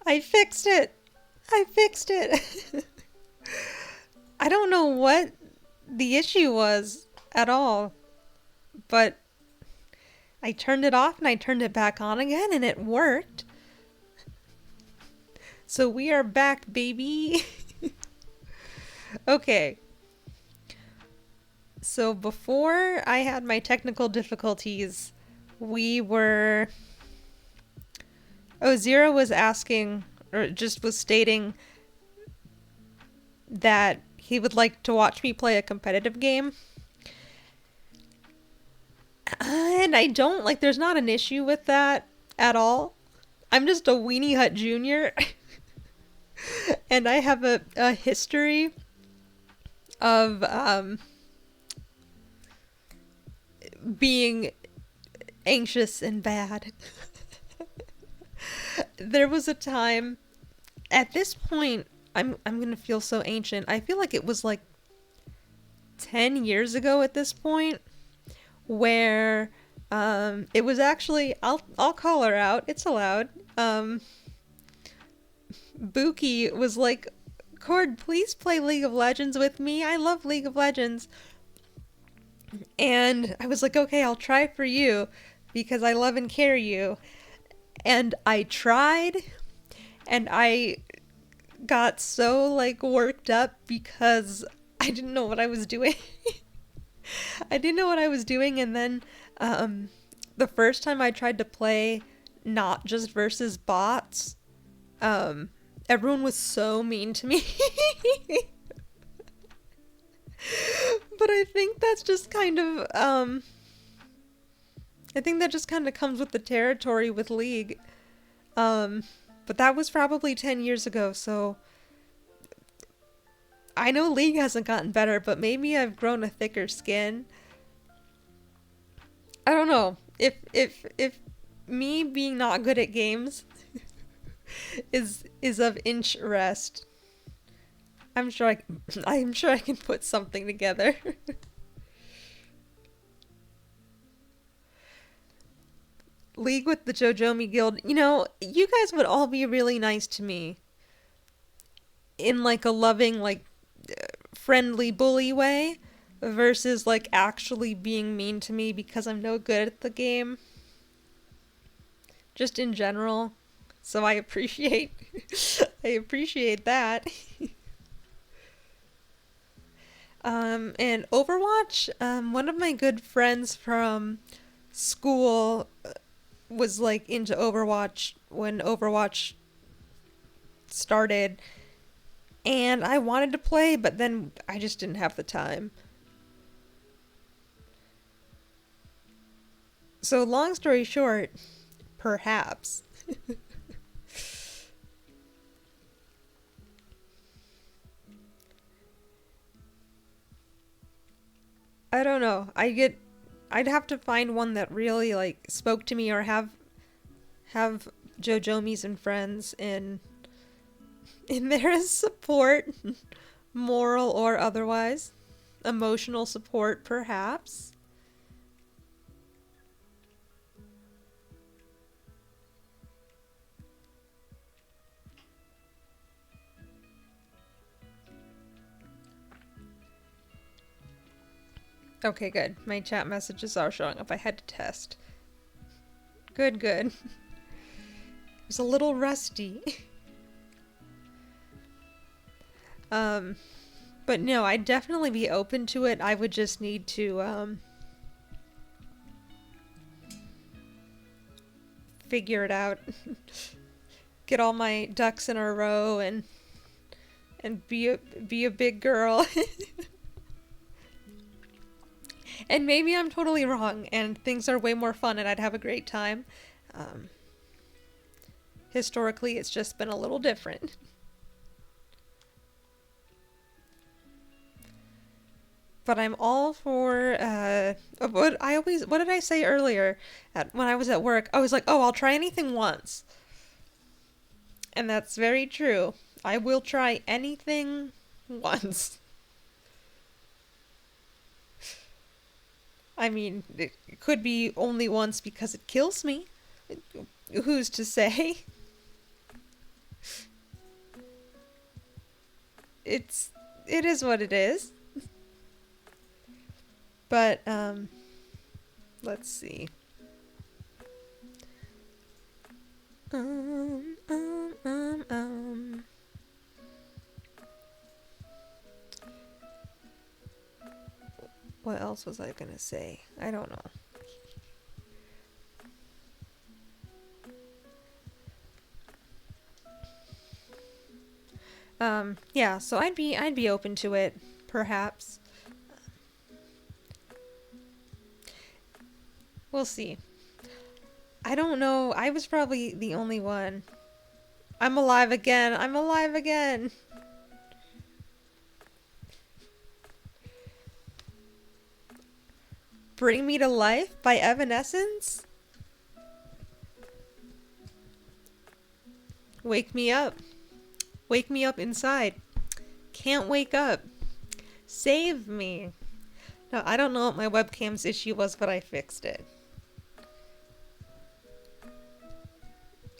I fixed it. I fixed it. I don't know what the issue was at all, but I turned it off and I turned it back on again and it worked. So we are back, baby. Okay. So before I had my technical difficulties, we were. Oh, Zero was asking, or just was stating, that he would like to watch me play a competitive game. And I don't, like, there's not an issue with that at all. I'm just a Weenie Hut Jr. And I have a history of being anxious and bad. There was a time, at this point, I'm gonna feel so ancient. I feel like it was like 10 years ago at this point, where it was actually, I'll call her out. It's allowed. Buki was like, Cord, please play League of Legends with me. I love League of Legends. And I was like, okay, I'll try for you because I love and care you. And I tried, and I got so like worked up because I didn't know what I was doing. I didn't know what I was doing, and then the first time I tried to play not just versus bots, everyone was so mean to me. But I think that's just kind of I think that just kind of comes with the territory with League. But that was probably 10 years ago, so I know League hasn't gotten better, but maybe I've grown a thicker skin. I don't know. If me being not good at games is of interest, I'm sure I can put something together. League with the Jojomi Guild. You know, you guys would all be really nice to me in like a loving, like friendly bully way versus like actually being mean to me because I'm no good at the game. Just in general. So I appreciate I appreciate that. And Overwatch, one of my good friends from school was like into Overwatch when Overwatch started, and I wanted to play, but then I just didn't have the time. So long story short, perhaps. I don't know. I'd have to find one that really like spoke to me, or have JoJomies and friends in there as support, moral or otherwise, emotional support perhaps. Okay, good. My chat messages are showing up. I had to test. Good, good. It was a little rusty. um, but no, I'd definitely be open to it. I would just need to figure it out. Get all my ducks in a row and be a big girl. And maybe I'm totally wrong and things are way more fun and I'd have a great time. Um, Historically, it's just been a little different. But I'm all for, what did I say earlier when I was at work? I was like, oh, I'll try anything once. And that's very true. I will try anything once. I mean, it could be only once because it kills me. Who's to say? it's it is what it is. But let's see. Um, um, um, um. What else was I gonna say? I don't know. Yeah, so I'd be open to it, perhaps. We'll see. I don't know. I was probably the only one. I'm alive again. I'm alive again. Bring Me to Life by Evanescence? Wake me up. Wake me up inside. Can't wake up. Save me. No, I don't know what my webcam's issue was, but I fixed it.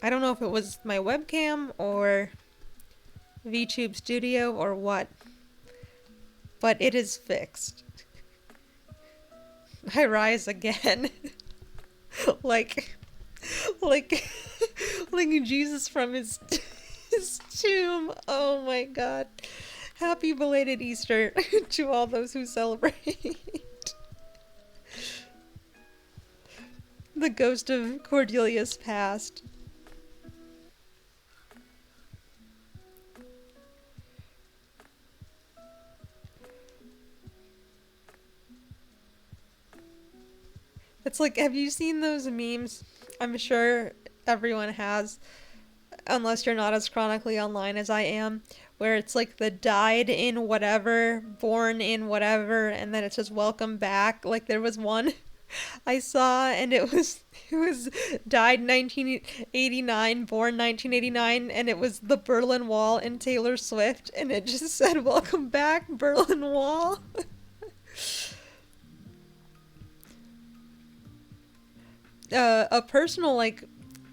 I don't know if it was my webcam or VTube Studio or what, but it is fixed. I rise again. like like like Jesus from his tomb. Oh my god. Happy belated Easter to all those who celebrate. The ghost of Cordelia's past. It's like, have you seen those memes? I'm sure everyone has, unless you're not as chronically online as I am, where it's like the died in whatever, born in whatever, and then it says welcome back. Like there was one I saw, and it was died 1989, born 1989, and it was the Berlin Wall and Taylor Swift, and it just said welcome back, Berlin Wall. A personal, like,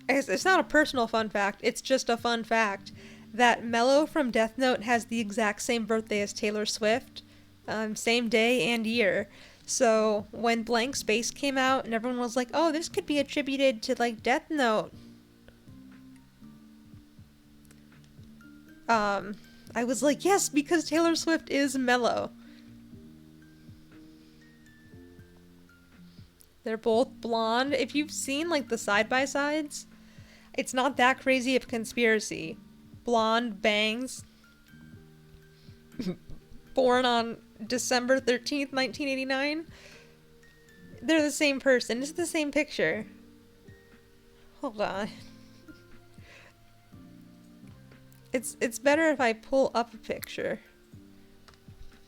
it's not a personal fun fact, it's just a fun fact that Mello from Death Note has the exact same birthday as Taylor Swift, same day and year. So when Blank Space came out and everyone was like, oh, this could be attributed to like Death Note, I was like, yes, because Taylor Swift is Mello. They're both blonde. If you've seen like the side-by-sides, it's not that crazy of a conspiracy. Blonde bangs. Born on December 13th, 1989. They're the same person. It's the same picture. Hold on. It's better if I pull up a picture.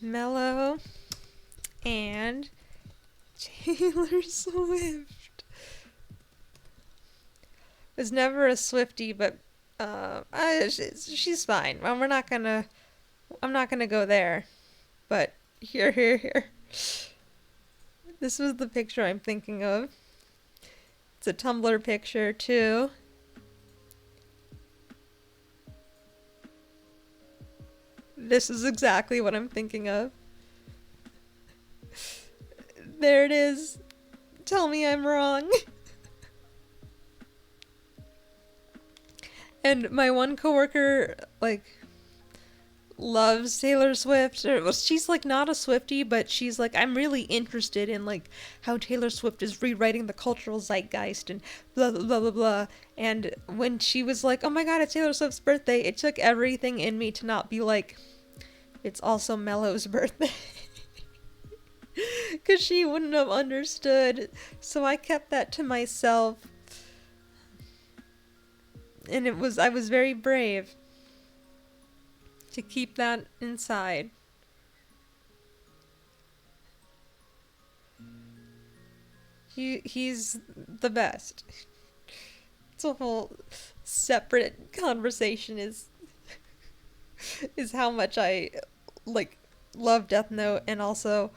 Mello and Taylor Swift. Was never a Swiftie, but she's fine. Well, I'm not gonna go there. But here. This was the picture I'm thinking of. It's a Tumblr picture too. This is exactly what I'm thinking of. There it is. Tell me I'm wrong. And my one coworker, like, loves Taylor Swift. Or, well, she's, like, not a Swiftie, but she's, like, I'm really interested in, like, how Taylor Swift is rewriting the cultural zeitgeist and blah, blah, blah, blah, blah. And when she was like, oh my god, it's Taylor Swift's birthday, it took everything in me to not be like, it's also Mello's birthday. Because she wouldn't have understood. So I kept that to myself. And I was very brave to keep that inside. He's the best. It's a whole separate conversation is how much I like love Death Note, and also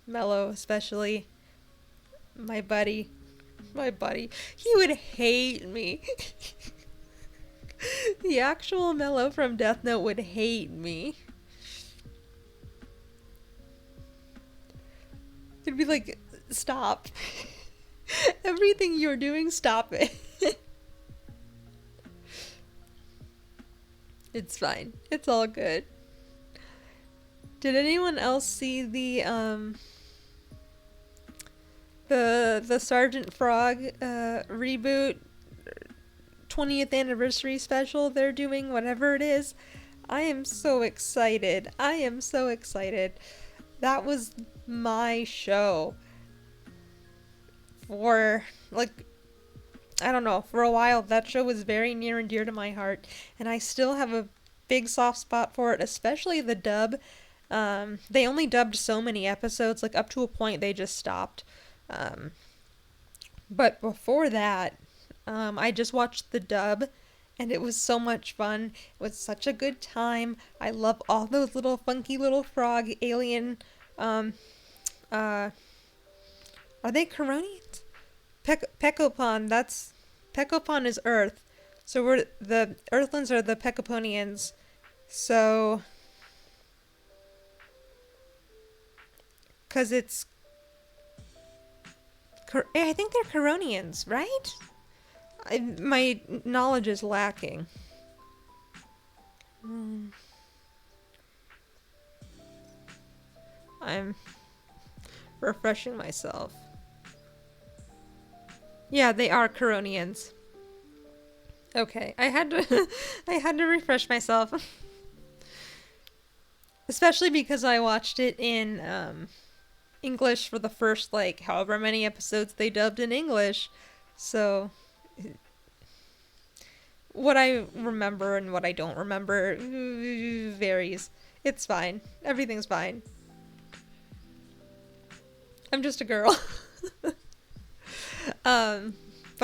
Mello, especially my buddy. He would hate me. The actual Mello from Death Note would hate me. He'd be like, stop. Everything you're doing, stop it. It's fine. It's all good. Did anyone else see the Sergeant Frog reboot 20th anniversary special they're doing, whatever it is? I am so excited. I am so excited. That was my show for, like, I don't know, for a while. That show was very near and dear to my heart, and I still have a big soft spot for it, especially the dub. They only dubbed so many episodes, like up to a point they just stopped. But before that, I just watched the dub, and it was so much fun. It was such a good time. I love all those little funky little frog alien. Are they Coronians? Pekopon. Pekopon is Earth, so we're the Earthlings are the Pekoponians. So, cause it's, I think they're Coronians, right? My knowledge is lacking. I'm refreshing myself. Yeah, they are Coronians. Okay, I had to I had to refresh myself. Especially because I watched it in English for the first, like, however many episodes they dubbed in English. So what I remember and what I don't remember varies. It's fine. Everything's fine. I'm just a girl. But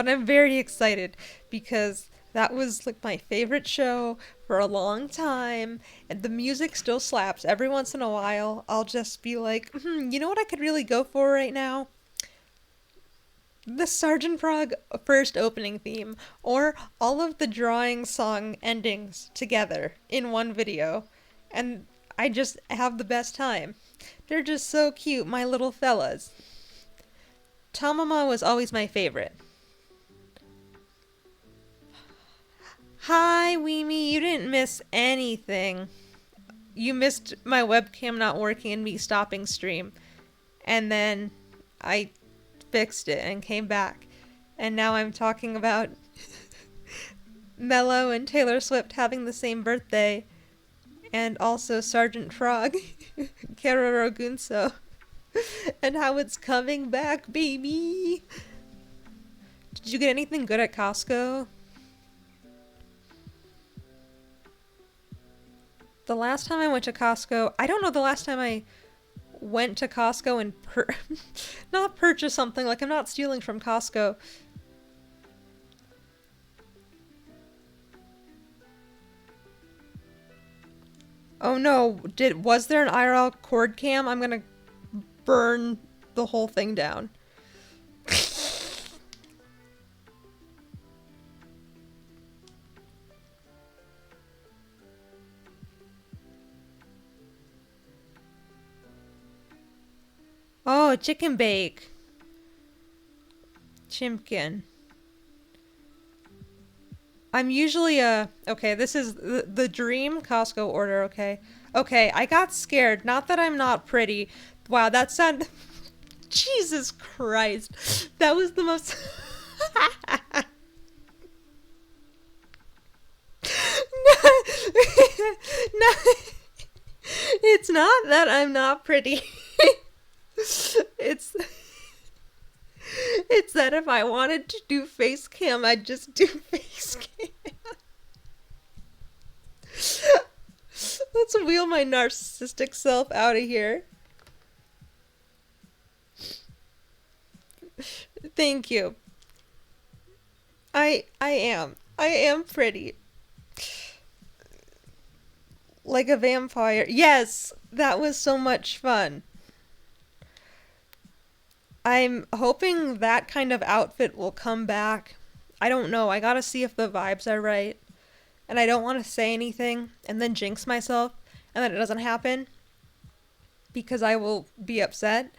I'm very excited because that was like my favorite show for a long time, and the music still slaps. Every once in a while, I'll just be like, you know what I could really go for right now? The Sergeant Frog first opening theme, or all of the drawing song endings together in one video, and I just have the best time. They're just so cute, my little fellas. Tamama was always my favorite. Hi, Weemy, you didn't miss anything. You missed my webcam not working and me stopping stream. And then I fixed it and came back. And now I'm talking about Mello and Taylor Swift having the same birthday. And also Sergeant Frog, Keroro Gunso. And how it's coming back, baby. Did you get anything good at Costco? The last time I went to Costco, I don't know the last time I went to Costco and not purchase something, like I'm not stealing from Costco. Oh no, was there an IRL cord cam? I'm gonna burn the whole thing down. Oh, chicken bake. Chimkin. I'm usually okay, this is the dream Costco order, okay? Okay, I got scared. Not that I'm not pretty. Wow, that sound... Jesus Christ. That was the most... No, no, it's not that I'm not pretty. It's that if I wanted to do face cam, I'd just do face cam. Let's wheel my narcissistic self out of here. Thank you. I am. I am pretty. Like a vampire. Yes, that was so much fun. I'm hoping that kind of outfit will come back. I don't know. I gotta see if the vibes are right. and I don't want to say anything and then jinx myself and then it doesn't happen because I will be upset.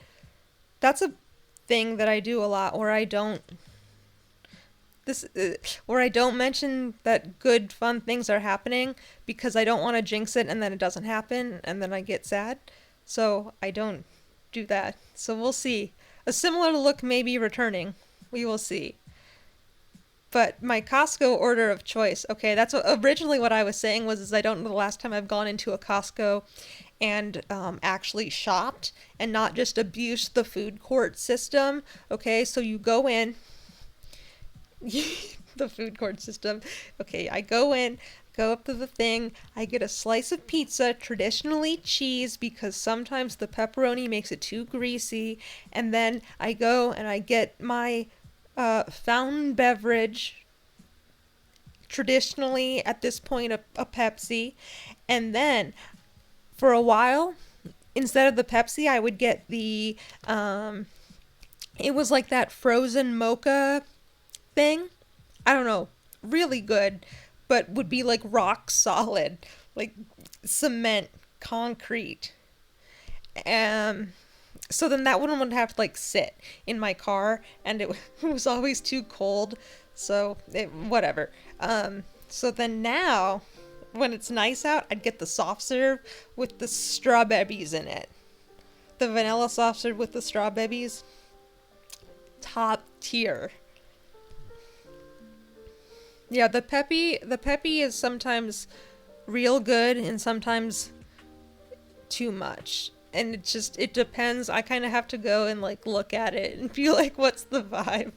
That's a thing that I do a lot where I don't this where I don't mention that good fun things are happening because I don't want to jinx it and then it doesn't happen and then I get sad. So I don't do that. So we'll see. A similar look may be returning. We will see. But my Costco order of choice, okay, that's originally what I was saying was is I don't know the last time I've gone into a Costco and actually shopped and not just abused the food court system. Okay, so you go in, the food court system. Okay, I go in, go up to the thing, I get a slice of pizza, traditionally cheese because sometimes the pepperoni makes it too greasy, and then I go and I get my fountain beverage, traditionally at this point a Pepsi, and then for a while, instead of the Pepsi, I would get the, it was like that frozen mocha thing. I don't know, really good, but would be like rock solid, like cement, concrete. So then that one would have to like sit in my car, and it was always too cold, so whatever. So then now, when it's nice out, I'd get the soft serve with the strawberries in it. The vanilla soft serve with the strawberries. Top tier. Yeah, the peppy is sometimes real good and sometimes too much. And it depends. I kind of have to go and like look at it and feel like what's the vibe.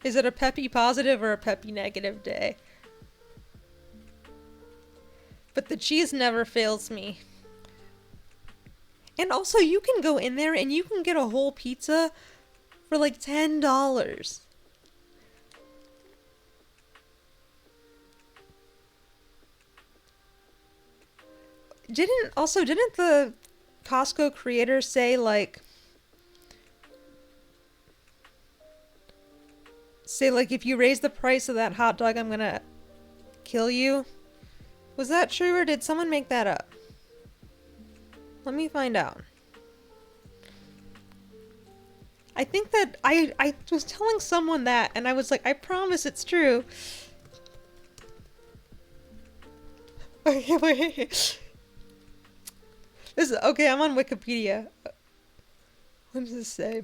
Is it a peppy positive or a peppy negative day? But the cheese never fails me. And also, you can go in there and you can get a whole pizza for like $10. Didn't the Costco creators say like if you raise the price of that hot dog I'm gonna kill you? Was that true or did someone make that up? Let me find out. I think that I was telling someone that and I was like, I promise it's true. Okay, wait. Okay, I'm on Wikipedia. What does this say?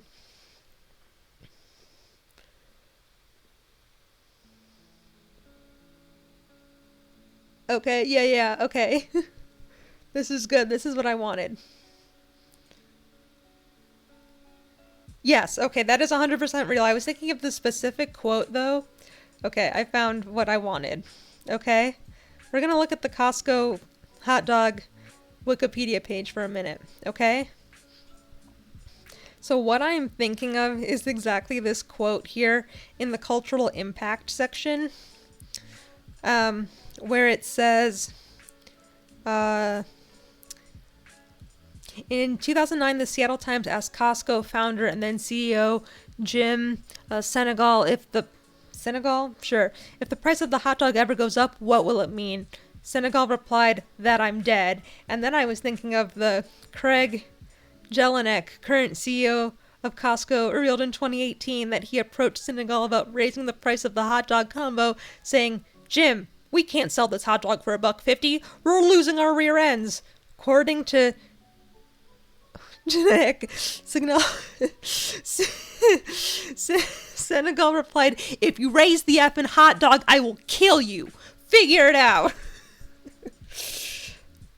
Okay, yeah, okay. This is good. This is what I wanted. Yes, okay, that is 100% real. I was thinking of the specific quote, though. Okay, I found what I wanted. Okay? We're gonna look at the Costco hot dog Wikipedia page for a minute, okay? So what I'm thinking of is exactly this quote here in the cultural impact section, where it says, in 2009, the Seattle Times asked Costco founder and then CEO Jim Senegal if the price of the hot dog ever goes up, what will it mean? Senegal replied that I'm dead. And then I was thinking of the Craig Jelinek, current CEO of Costco, revealed in 2018 that he approached Senegal about raising the price of the hot dog combo, saying, "Jim, we can't sell this hot dog for $1.50. We're losing our rear ends." According to Jelinek, Senegal replied, "If you raise the effing hot dog, I will kill you. Figure it out."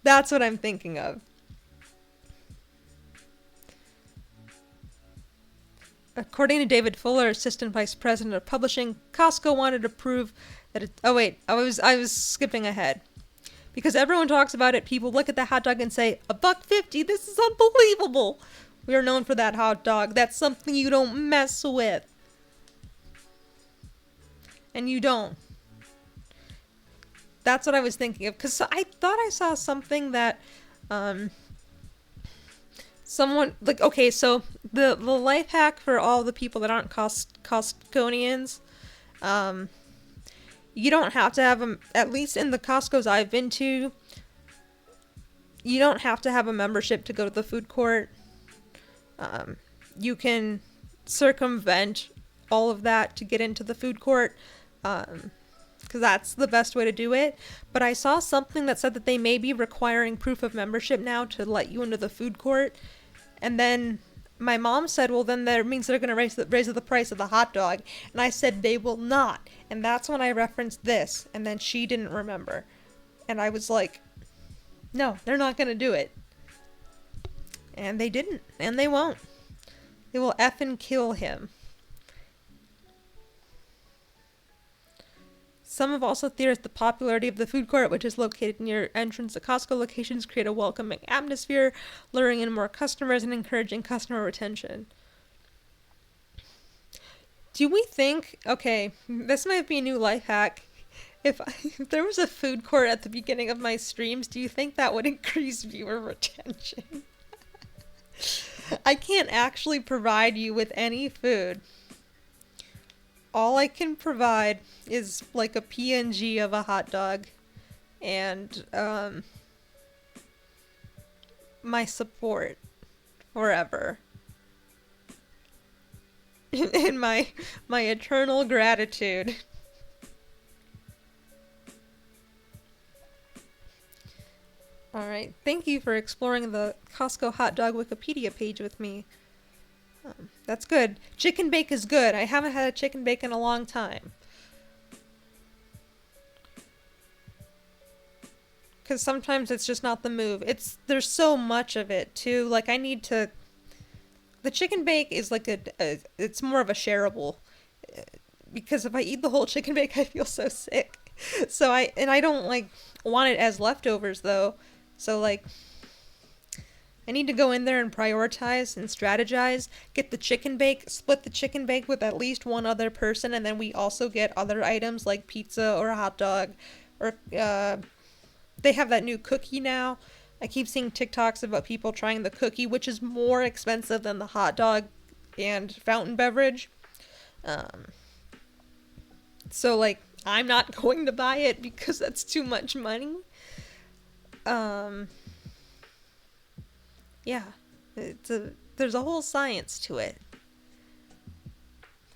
That's what I'm thinking of. According to David Fuller, assistant vice president of publishing, Costco wanted to prove that it... Oh wait, I was skipping ahead. Because everyone talks about it, people look at the hot dog and say, $1.50, this is unbelievable. We are known for that hot dog. That's something you don't mess with. And you don't. That's what I was thinking of. Because I thought I saw something that Someone like, okay, so the life hack for all the people that aren't Costconians, um, you don't have to have them. At least in the Costco's I've been to, you don't have to have a membership to go to the food court. Um, you can circumvent all of that to get into the food court, because that's the best way to do it. But I saw something that said that they may be requiring proof of membership now to let you into the food court. And then my mom said, well, then that means they're going to raise the price of the hot dog. And I said, they will not. And that's when I referenced this. And then she didn't remember. And I was like, no, they're not going to do it. And they didn't. And they won't. They will effing kill him. Some have also theorized the popularity of the food court, which is located near entrance to Costco locations, create a welcoming atmosphere, luring in more customers and encouraging customer retention. Do we think, okay, this might be a new life hack. If there was a food court at the beginning of my streams, do you think that would increase viewer retention? I can't actually provide you with any food. All I can provide is like a PNG of a hot dog and my support forever. And my eternal gratitude. Alright, thank you for exploring the Costco hot dog Wikipedia page with me. That's good. Chicken bake is good. I haven't had a chicken bake in a long time. Because sometimes it's just not the move. There's so much of it, too. Like, I need to... The chicken bake is like it's more of a shareable. Because if I eat the whole chicken bake, I feel so sick. So I don't, like, want it as leftovers, though. So, like... I need to go in there and prioritize and strategize, get the chicken bake, split the chicken bake with at least one other person, and then we also get other items like pizza or a hot dog, or they have that new cookie now. I keep seeing TikToks about people trying the cookie, which is more expensive than the hot dog and fountain beverage. So, like, I'm not going to buy it because that's too much money. Yeah, there's a whole science to it.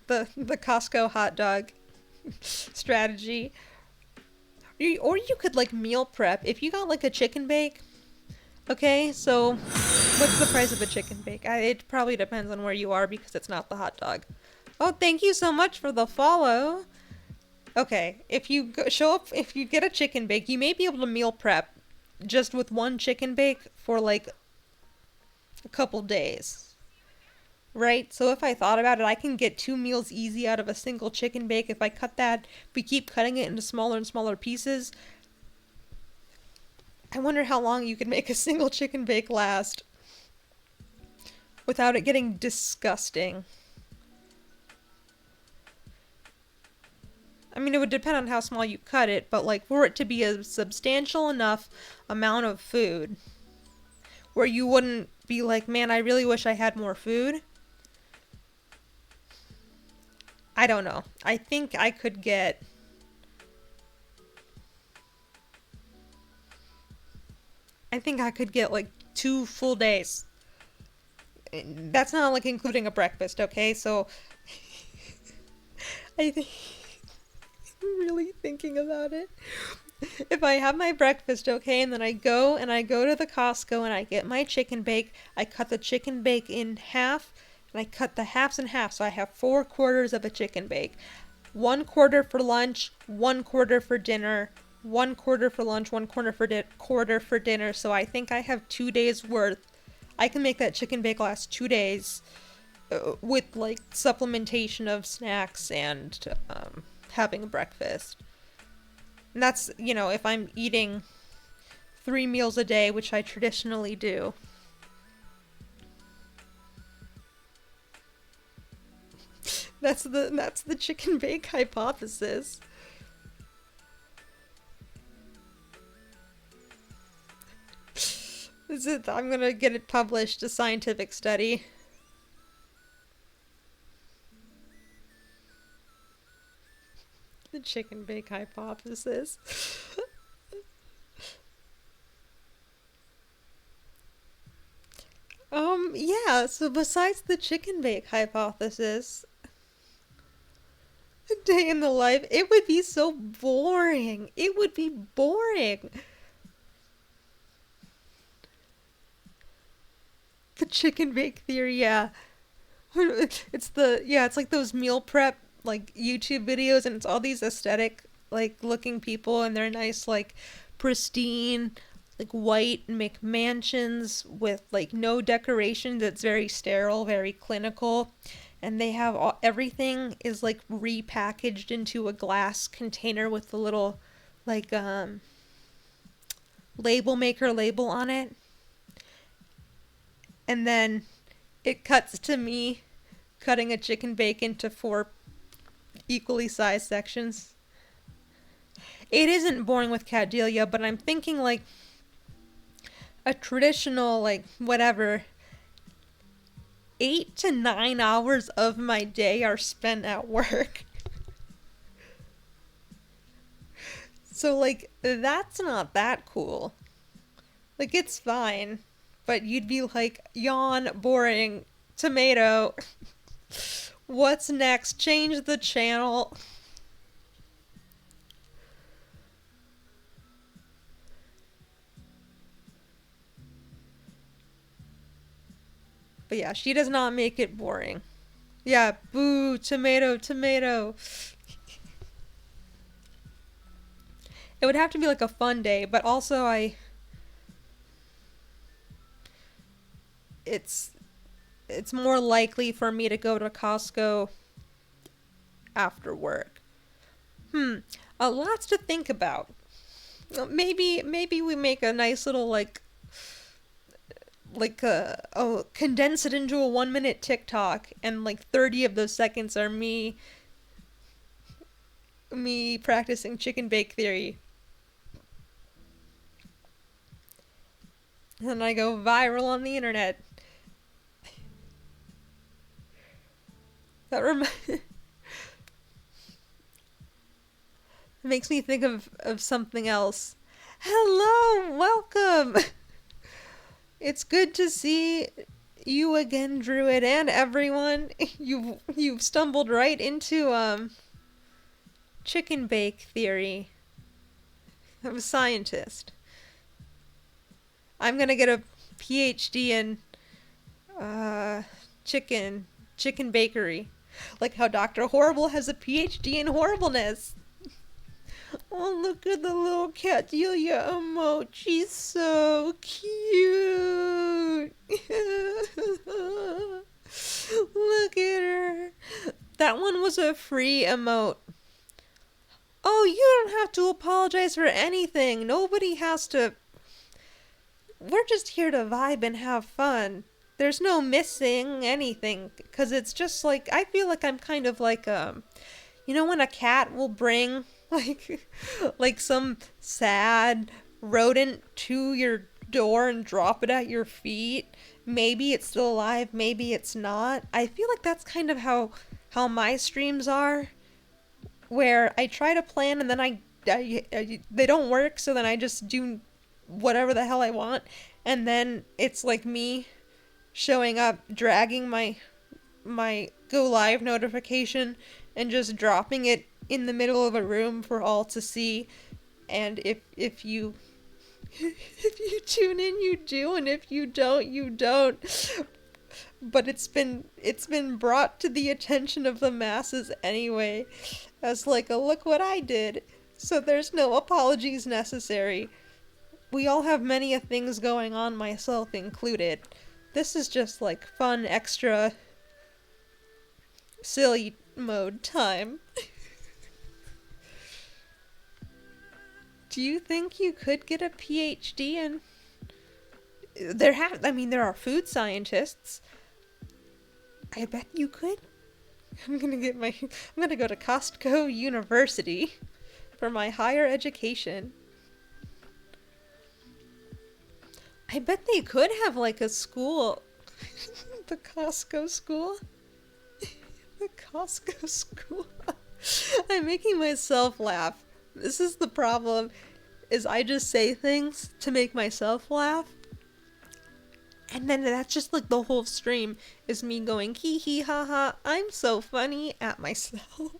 The Costco hot dog strategy. Or you could, like, meal prep. If you got, like, a chicken bake, okay, so what's the price of a chicken bake? It probably depends on where you are because it's not the hot dog. Oh, thank you so much for the follow. Okay, if you if you get a chicken bake, you may be able to meal prep just with one chicken bake for, like, a couple days, right? So if I thought about it, I can get 2 meals easy out of a single chicken bake. If we keep cutting it into smaller and smaller pieces, I wonder how long you could make a single chicken bake last without it getting disgusting. I mean, it would depend on how small you cut it, but, like, for it to be a substantial enough amount of food where you wouldn't be like, man, I really wish I had more food. I don't know. I think I could get... like 2 full days. That's not, like, including a breakfast, okay? So I think... I'm really thinking about it. If I have my breakfast, okay, and then I go to the Costco and I get my chicken bake, I cut the chicken bake in half, and I cut the halves in half, so I have 4 quarters of a chicken bake. 1 quarter for lunch, 1 quarter for dinner, 1 quarter for lunch, 1 quarter for dinner, so I think I have 2 days worth. I can make that chicken bake last 2 days with, like, supplementation of snacks and having a breakfast. And that's, you know, if I'm eating 3 meals a day, which I traditionally do. That's the chicken bake hypothesis. I'm gonna get it published, a scientific study. The chicken bake hypothesis. Yeah, so besides the chicken bake hypothesis, a day in the life, it would be so boring. It would be boring. The chicken bake theory, yeah. It's like those meal prep like YouTube videos, and it's all these aesthetic like looking people, and they're nice like pristine like white McMansions with like no decoration, that's very sterile, very clinical, and they have everything is like repackaged into a glass container with a little like label maker label on it, and then it cuts to me cutting a chicken bake into four equally sized sections. It isn't boring with Cadelia, but I'm thinking like a traditional, like, whatever, 8 to 9 hours of my day are spent at work. So, like, that's not that cool. Like, it's fine. But you'd be like, yawn, boring, tomato. What's next? Change the channel. But yeah, she does not make it boring. Yeah, boo, tomato, tomato. It would have to be like a fun day, but also it's it's more likely for me to go to Costco after work. Lots to think about. Maybe we make a nice little like condense it into a 1 minute TikTok, and like 30 of those seconds are me practicing chicken bake theory. And I go viral on the internet. That makes me think of something else. Hello, welcome. It's good to see you again, Druid, and everyone. You've stumbled right into chicken bake theory. I'm a scientist. I'm gonna get a PhD in chicken bakery, like how Dr. Horrible has a PhD in horribleness. Oh, look at the little Cadelia emote. She's so cute. Look at her. That one was a free emote. Oh, you don't have to apologize for anything. Nobody has to. We're just here to vibe and have fun. There's no missing anything, because it's just like, I feel like I'm kind of like, when a cat will bring like like some sad rodent to your door and drop it at your feet. Maybe it's still alive, maybe it's not. I feel like that's kind of how my streams are, where I try to plan and then they don't work, so then I just do whatever the hell I want, and then it's like me showing up, dragging my go live notification and just dropping it in the middle of a room for all to see. And if you if you tune in, you do, and if you don't, you don't. But it's been brought to the attention of the masses anyway, as like a look what I did. So there's no apologies necessary. We all have many things going on, myself included. This is just like fun, extra, silly mode time. Do you think you could get a PhD in? There are food scientists. I bet you could. I'm gonna go to Costco University for my higher education. I bet they could have like a school. The Costco school. The Costco school. I'm making myself laugh. This is the problem, is I just say things to make myself laugh. And then that's just like the whole stream is me going hee hee ha ha. I'm so funny at myself.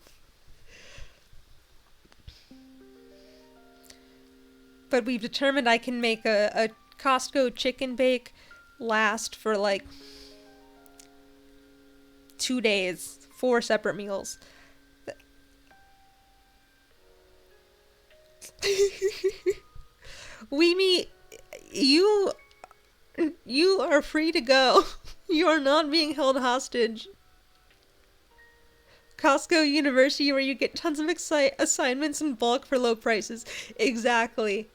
But we've determined I can make a Costco chicken bake last for like 2 days, 4 separate meals. Weemy, you are free to go. You are not being held hostage. Costco University, where you get tons of assignments in bulk for low prices. Exactly.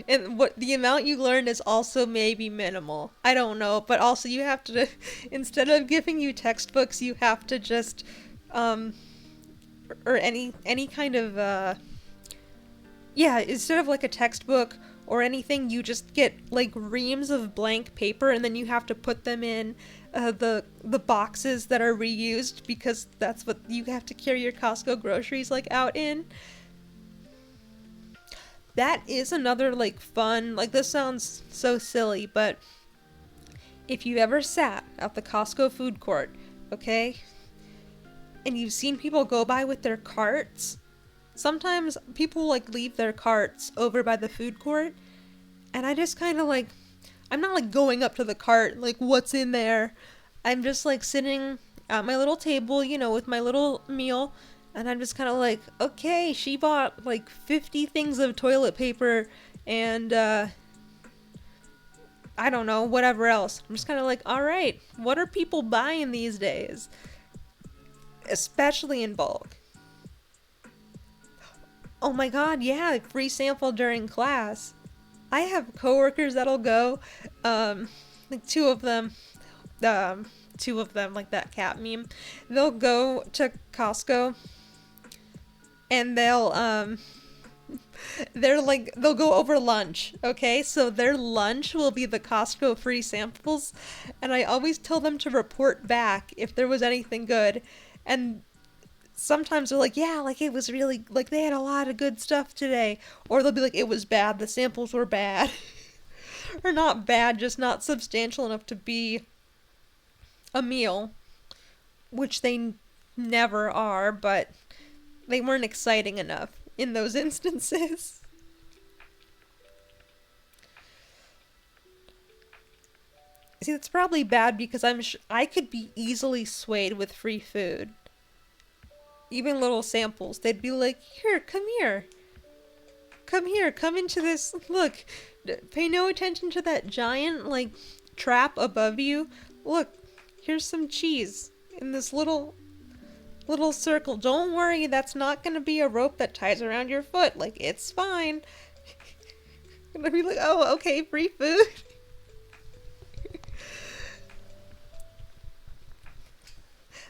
And what the amount you learn is also maybe minimal. I don't know, but also you have to, instead of giving you textbooks, you have to just, or any kind of, yeah, instead of like a textbook or anything, you just get like reams of blank paper, and then you have to put them in the boxes that are reused, because that's what you have to carry your Costco groceries like out in. That is another like fun, like this sounds so silly, but if you ever sat at the Costco food court, okay, and you've seen people go by with their carts, sometimes people like leave their carts over by the food court, and I just kind of like, I'm not like going up to the cart like what's in there. I'm just like sitting at my little table, you know, with my little meal, and I'm just kind of like, okay, she bought like 50 things of toilet paper and I don't know, whatever else. I'm just kind of like, all right, what are people buying these days? Especially in bulk. Oh my god, yeah, free sample during class. I have coworkers that'll go, like two of them, like that cat meme. They'll go to Costco and they'll go over lunch, okay? So their lunch will be the Costco free samples, and I always tell them to report back if there was anything good. And sometimes they're like, yeah, like it was really, like they had a lot of good stuff today. Or they'll be like, it was bad, the samples were bad. Or not bad, just not substantial enough to be a meal. Which they never are, but they weren't exciting enough in those instances. See, that's probably bad because I could be easily swayed with free food. Even little samples. They'd be like, here, come here. Come here, come into this. Look, pay no attention to that giant, like, trap above you. Look, here's some cheese in this little circle. Don't worry, that's not gonna be a rope that ties around your foot. Like, it's fine. And I'd be like, oh, okay, free food.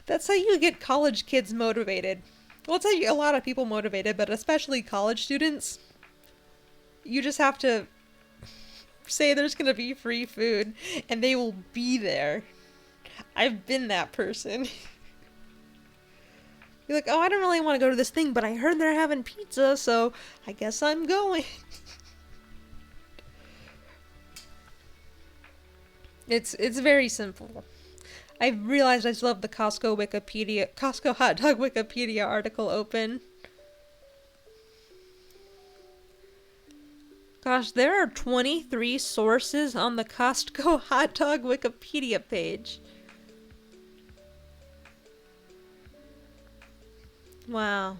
That's how you get college kids motivated. Well, it's how you get a lot of people motivated, but especially college students. You just have to say there's gonna be free food, and they will be there. I've been that person. You're like, oh, I don't really want to go to this thing, but I heard they're having pizza, so I guess I'm going. It's very simple. I realized I still have the Costco hot dog Wikipedia article open. Gosh, there are 23 sources on the Costco hot dog Wikipedia page. Wow.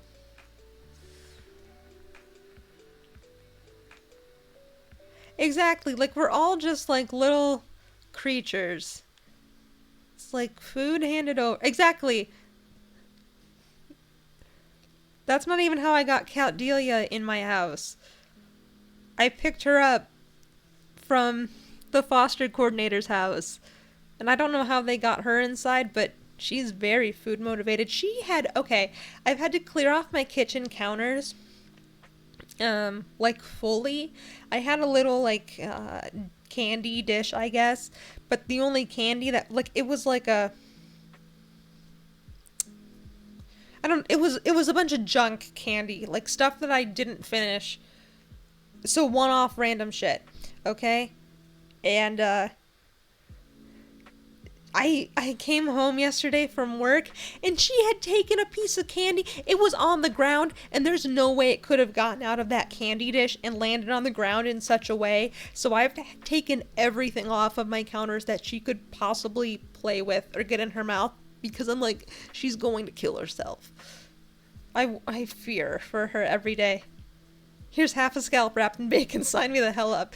Exactly, like we're all just like little creatures. It's like food handed over. Exactly. That's not even how I got Cat Delia in my house. I picked her up from the foster coordinator's house. And I don't know how they got her inside, but she's very food motivated. Okay, I've had to clear off my kitchen counters like fully. I had a little like candy dish, I guess, but the only candy that like it was like a I don't it was a bunch of junk candy, like stuff that I didn't finish. So one-off random shit, okay? And I came home yesterday from work and she had taken a piece of candy. It was on the ground and there's no way it could have gotten out of that candy dish and landed on the ground in such a way. So I've taken everything off of my counters that she could possibly play with or get in her mouth because I'm like, she's going to kill herself. I fear for her every day. Here's half a scallop wrapped in bacon. Sign me the hell up.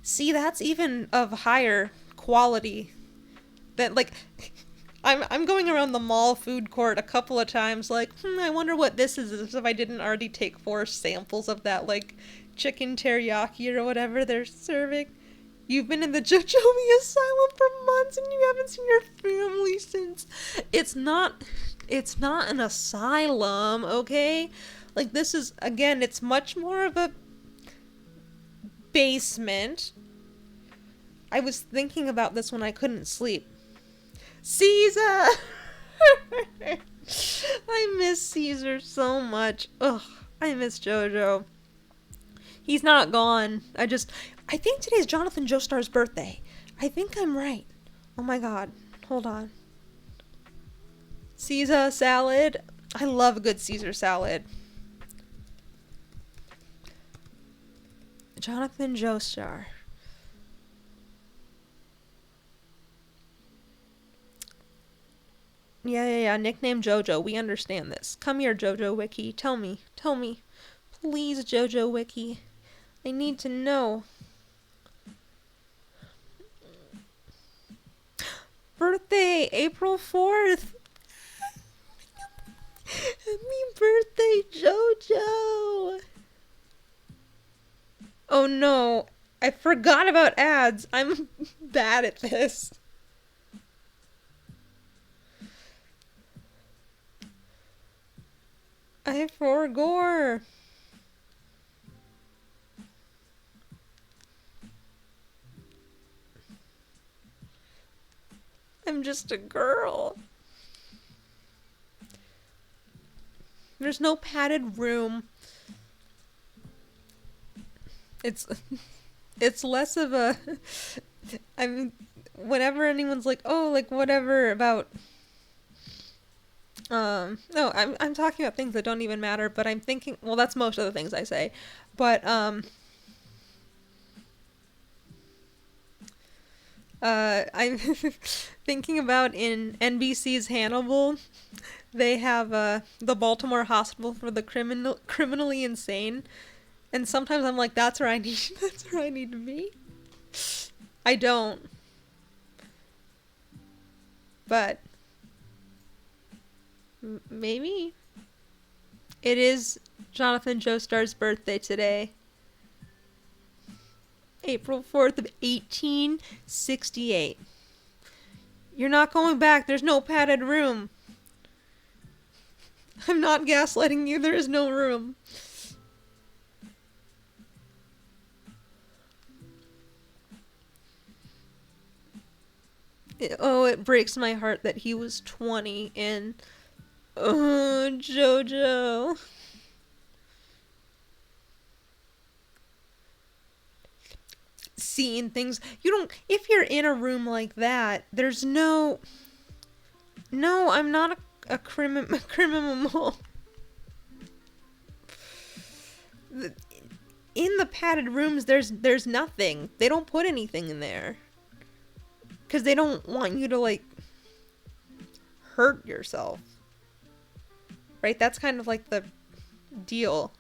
See, that's even of higher quality. That like, I'm going around the mall food court a couple of times. Like, I wonder what this is. As if I didn't already take 4 samples of that like chicken teriyaki or whatever they're serving. You've been in the Jojomi asylum for months and you haven't seen your family since. It's not an asylum, okay? Like this is again, it's much more of a basement. I was thinking about this when I couldn't sleep. Caesar! I miss Caesar so much. Ugh, I miss Jojo. He's not gone. I think today's Jonathan Joestar's birthday. I think I'm right. Oh my god. Hold on. Caesar salad. I love a good Caesar salad. Jonathan Joestar. Yeah. Nickname Jojo. We understand this. Come here, Jojo Wiki. Tell me. Please, Jojo Wiki. I need to know. Birthday, April 4th. Happy birthday, Jojo. Oh no. I forgot about ads. I'm bad at this. I forgot. I'm just a girl. There's no padded room. It's less of a I mean whenever anyone's like, "Oh, like whatever about no, I'm talking about things that don't even matter, but I'm thinking, well, that's most of the things I say. But I'm thinking about in NBC's Hannibal, they have the Baltimore Hospital for the criminally insane, and sometimes I'm like, that's where I need that's where I need to be. I don't, but maybe. It is Jonathan Joestar's birthday today. April 4th of 1868. You're not going back. There's no padded room. I'm not gaslighting you. There is no room. It breaks my heart that he was 20 and... Oh, Jojo. Seeing things. You don't... If you're in a room like that, there's no... No, I'm not a criminal. In the padded rooms, there's nothing. They don't put anything in there. Because they don't want you to, like, hurt yourself. Right? That's kind of like the deal.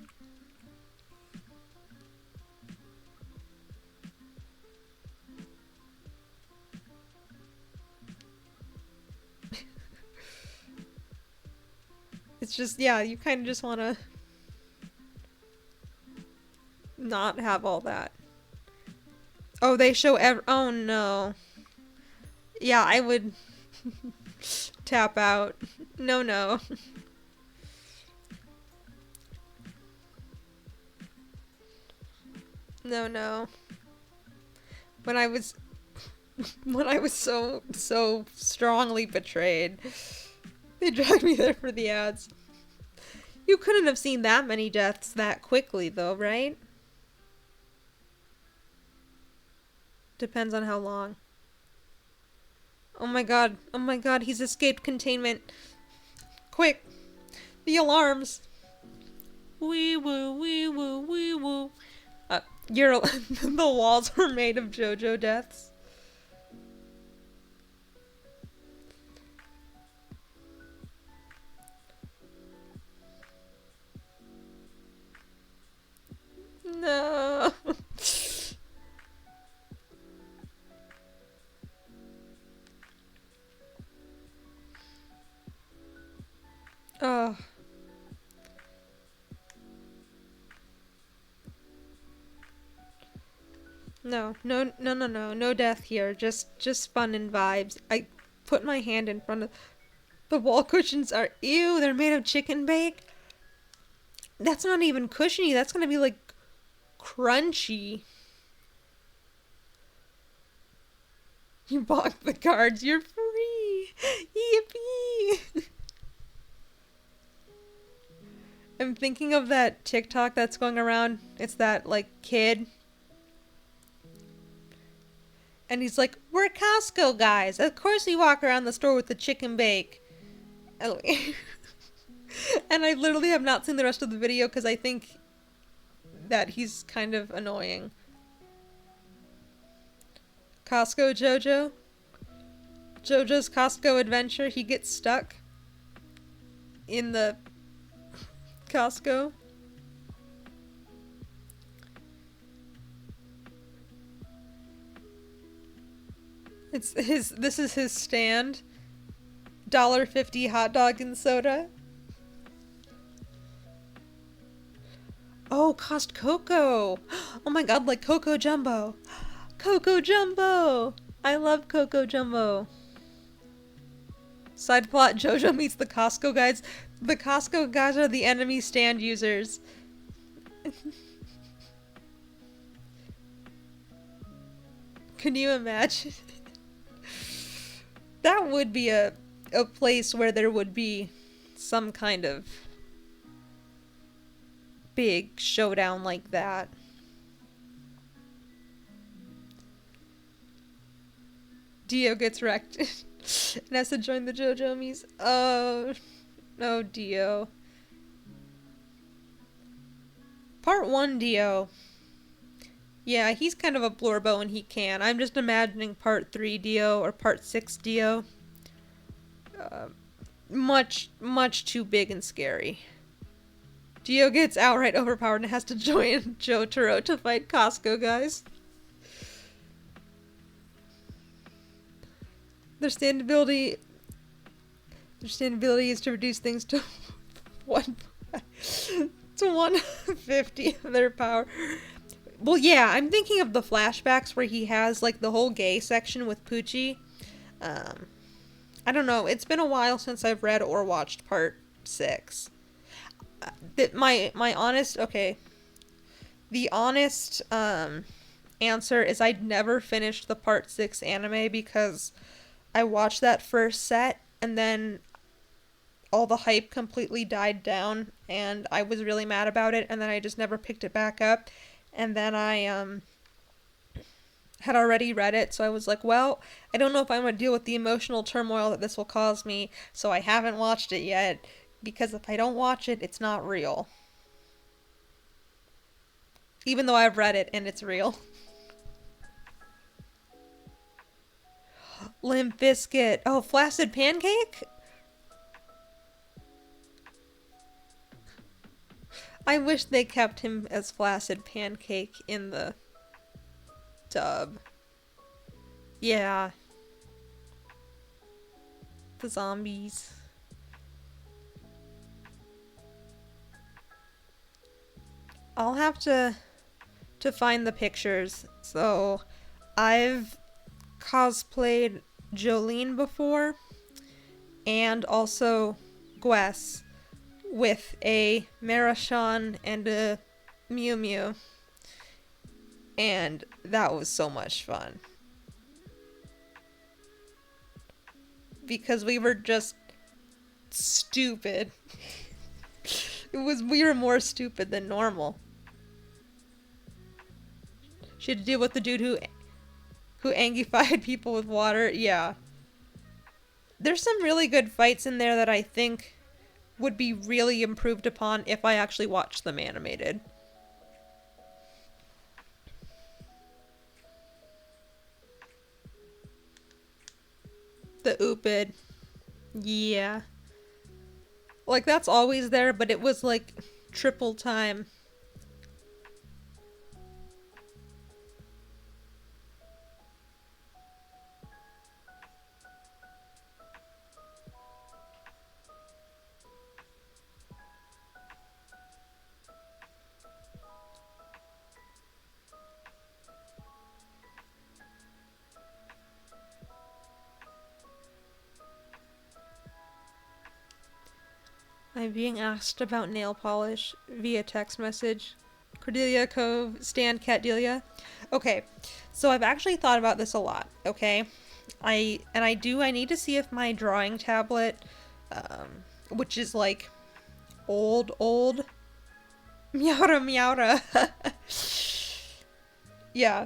It's just, yeah, you kind of just want to not have all that. Oh, they show oh no. Yeah, I would tap out. No. No, no. When I was when I was so strongly betrayed. They dragged me there for the ads. You couldn't have seen that many deaths that quickly though, right? Depends on how long. Oh my god. Oh my god, he's escaped containment. Quick. The alarms. Wee woo, wee woo, wee woo. You're the walls were made of JoJo deaths. No. Oh. No, no, no, no, no, no death here. Just fun and vibes. I put my hand in front of the wall cushions. Are ew? They're made of chicken bake. That's not even cushiony. That's gonna be like crunchy. You bought the cards. You're free. Yippee! I'm thinking of that TikTok that's going around. It's that like kid. And he's like, we're Costco guys. Of course we walk around the store with the chicken bake. And I literally have not seen the rest of the video because I think that he's kind of annoying. Costco JoJo. JoJo's Costco adventure. He gets stuck in the Costco. This is his stand. $1.50 hot dog and soda. Oh, Cost Coco. Oh my god, like Coco Jumbo. Coco Jumbo. I love Coco Jumbo. Side plot, JoJo meets the Costco guys. The Costco guys are the enemy stand users. Can you imagine? That would be a place where there would be some kind of big showdown like that. Dio gets wrecked and has to join the JoJomies. Oh, no, Dio. Part 1 Dio. Yeah, he's kind of a blorbo and he can. I'm just imagining Part 3 Dio or Part 6 Dio. Much too big and scary. Dio gets outright overpowered and has to join Jotaro to fight Costco guys. Their stand ability is to reduce things to 150 of their power. Well, yeah, I'm thinking of the flashbacks where he has like the whole gay section with Poochie. I don't know. It's been a while since I've read or watched Part 6. My honest the honest answer is I'd never finished the Part 6 anime because I watched that first set and then all the hype completely died down and I was really mad about it and then I just never picked it back up. And then I had already read it, so I was like, well, I don't know if I'm going to deal with the emotional turmoil that this will cause me, so I haven't watched it yet, because if I don't watch it, it's not real. Even though I've read it and it's real. Limp Bizkit. Oh, Flaccid Pancake? I wish they kept him as Flaccid Pancake in the dub. Yeah. The zombies. I'll have to find the pictures. So, I've cosplayed Jolene before, and also Gwess with a Marachon and a Mew Mew. And that was so much fun. Because we were just stupid. We were more stupid than normal. She had to deal with the dude who angified people with water. Yeah. There's some really good fights in there that I think would be really improved upon if I actually watched them animated. The Oopid. Yeah. Like, that's always there, but it was like triple time. I'm being asked about nail polish via text message. Cordelia Cove, Stan Catdelia. Okay, so I've actually thought about this a lot, okay? I need to see if my drawing tablet, which is like old, meowra meowra. Yeah,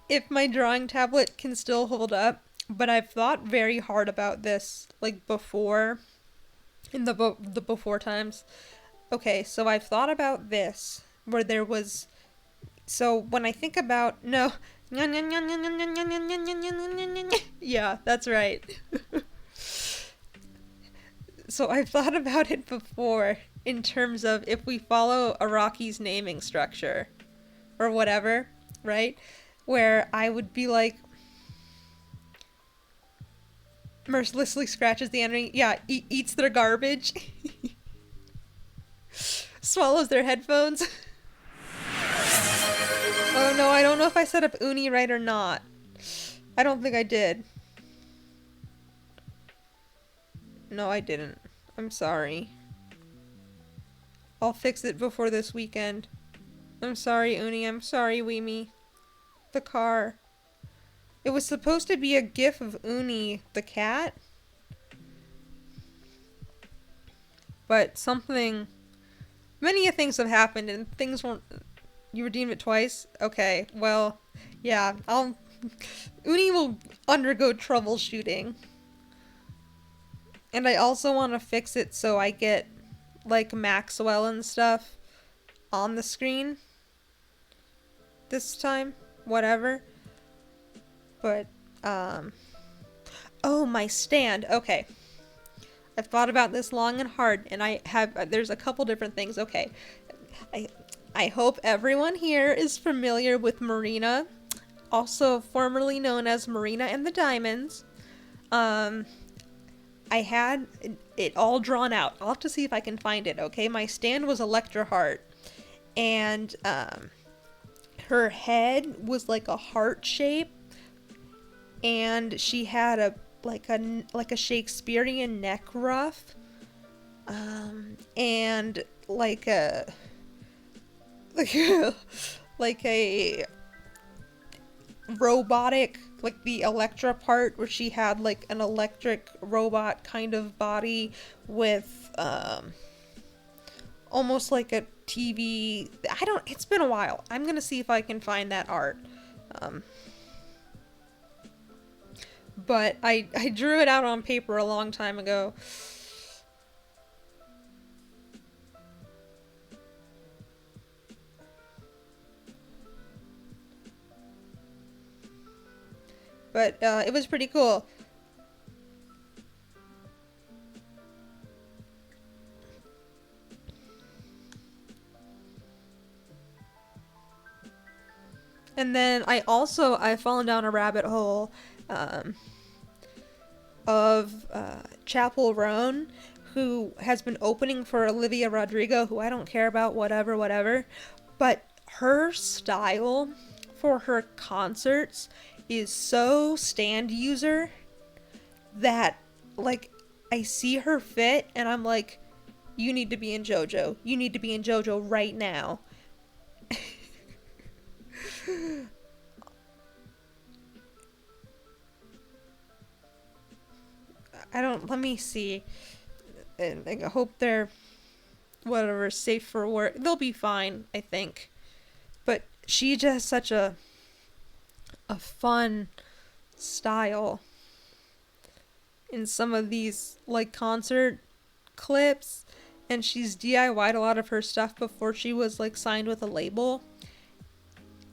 if my drawing tablet can still hold up, but I've thought very hard about this, like before, in the before times. Okay, so I've thought about this, where there was, so when I think about, no, yeah, that's right. So I've thought about it before in terms of if we follow Araki's naming structure or whatever, right? Where I would be like, mercilessly scratches the enemy, yeah, eats their garbage, swallows their headphones. Oh no, I don't know if I set up Uni right or not. I don't think I did. No, I didn't. I'm sorry. I'll fix it before this weekend. I'm sorry, Uni. I'm sorry, Weemy. The car. It was supposed to be a gif of Uni, the cat. But something... Many things have happened and things weren't... You redeemed it twice? Okay, well, yeah, Uni will undergo troubleshooting. And I also want to fix it so I get, like, Maxwell and stuff on the screen this time. Whatever. But, oh, my stand. Okay. I've thought about this long and hard, and there's a couple different things. Okay. I hope everyone here is familiar with Marina, also formerly known as Marina and the Diamonds. I had it all drawn out. I'll have to see if I can find it, okay? My stand was Electra Heart, and her head was like a heart shape, and she had a Shakespearean neck ruff, and like a like a robotic, like the Electra part where she had like an electric robot kind of body with almost like a TV. It's been a while. I'm gonna see if I can find that art. But I drew it out on paper a long time ago. But it was pretty cool. And then I've fallen down a rabbit hole of Chapel Roan, who has been opening for Olivia Rodrigo, who I don't care about, whatever. But her style for her concerts is so stand user that, like, I see her fit and I'm like, you need to be in JoJo. You need to be in JoJo right now. I don't, let me see. And I hope they're, whatever, safe for work. They'll be fine, I think. But she just has such a fun style in some of these, like, concert clips. And she's DIY'd a lot of her stuff before she was, like, signed with a label.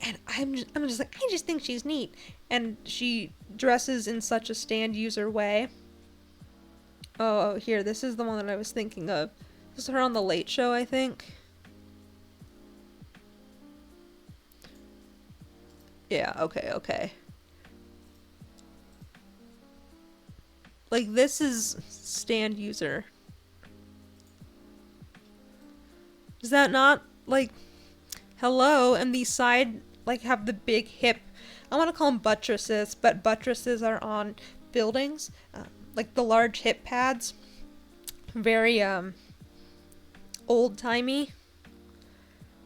And I'm just like, I just think she's neat. And she dresses in such a stand user way. Oh, here, this is the one that I was thinking of. This is her on The Late Show, I think. Yeah, okay, okay. Like, this is stand user. Is that not, like, hello? And these side, like, have the big hip, I want to call them buttresses, but buttresses are on buildings. Like, the large hip pads. Very, old-timey.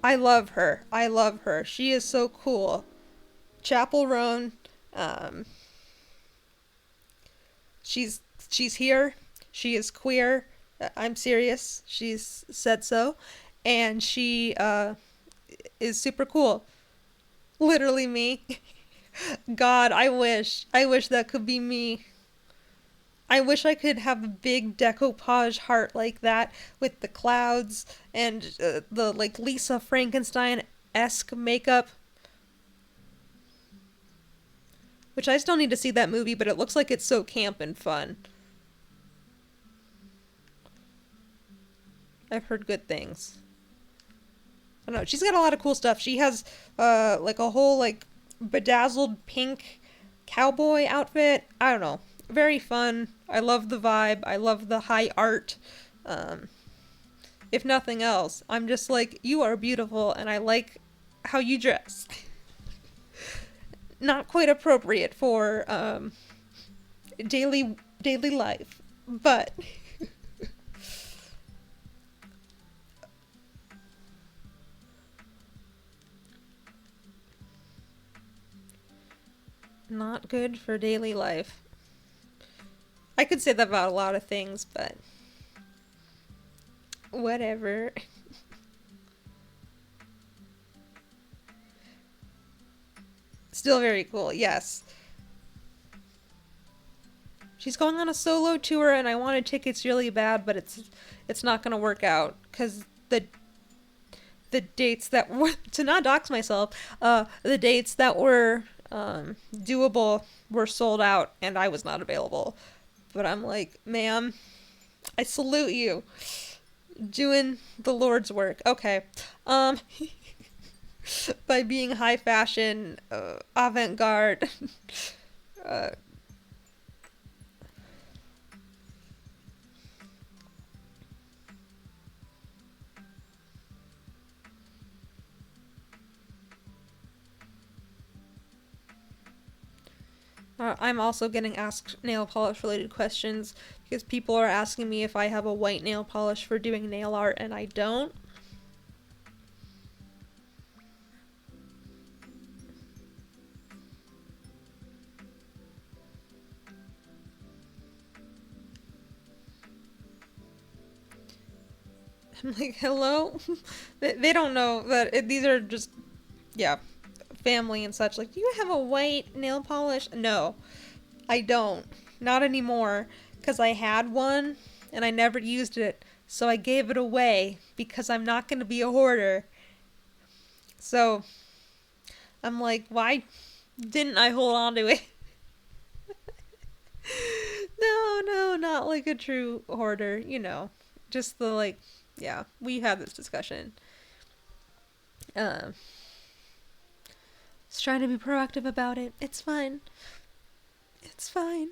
I love her. I love her. She is so cool. Chapel Roan, um, she's she's here. She is queer. I'm serious. She's said so, and she is super cool. Literally me. God, I wish that could be me. I wish I could have a big decoupage heart like that with the clouds and the like Lisa Frankenstein esque makeup. Which I still need to see that movie, but it looks like it's so camp and fun. I've heard good things. I don't know. She's got a lot of cool stuff. She has like a whole like bedazzled pink cowboy outfit. I don't know. Very fun. I love the vibe. I love the high art. Um, if nothing else, I'm just like, you are beautiful and I like how you dress. Not quite appropriate for daily life, but not good for daily life. I could say that about a lot of things, but whatever. Still very cool, yes. She's going on a solo tour and I wanted tickets really bad, but it's not going to work out cuz the dates that were to not dox myself, the dates that were doable were sold out and I was not available. But I'm like, ma'am, I salute you. Doing the Lord's work. Okay. Um, by being high fashion, avant garde. uh, I'm also getting asked nail polish related questions because people are asking me if I have a white nail polish for doing nail art and I don't. I'm like, hello? They don't know that these are just, yeah, family and such. Like, do you have a white nail polish? No, I don't. Not anymore. Because I had one and I never used it. So I gave it away because I'm not going to be a hoarder. So I'm like, why didn't I hold on to it? No, no, not like a true hoarder, you know. Just the like, yeah, we had this discussion. Um, just trying to be proactive about it. It's fine. It's fine.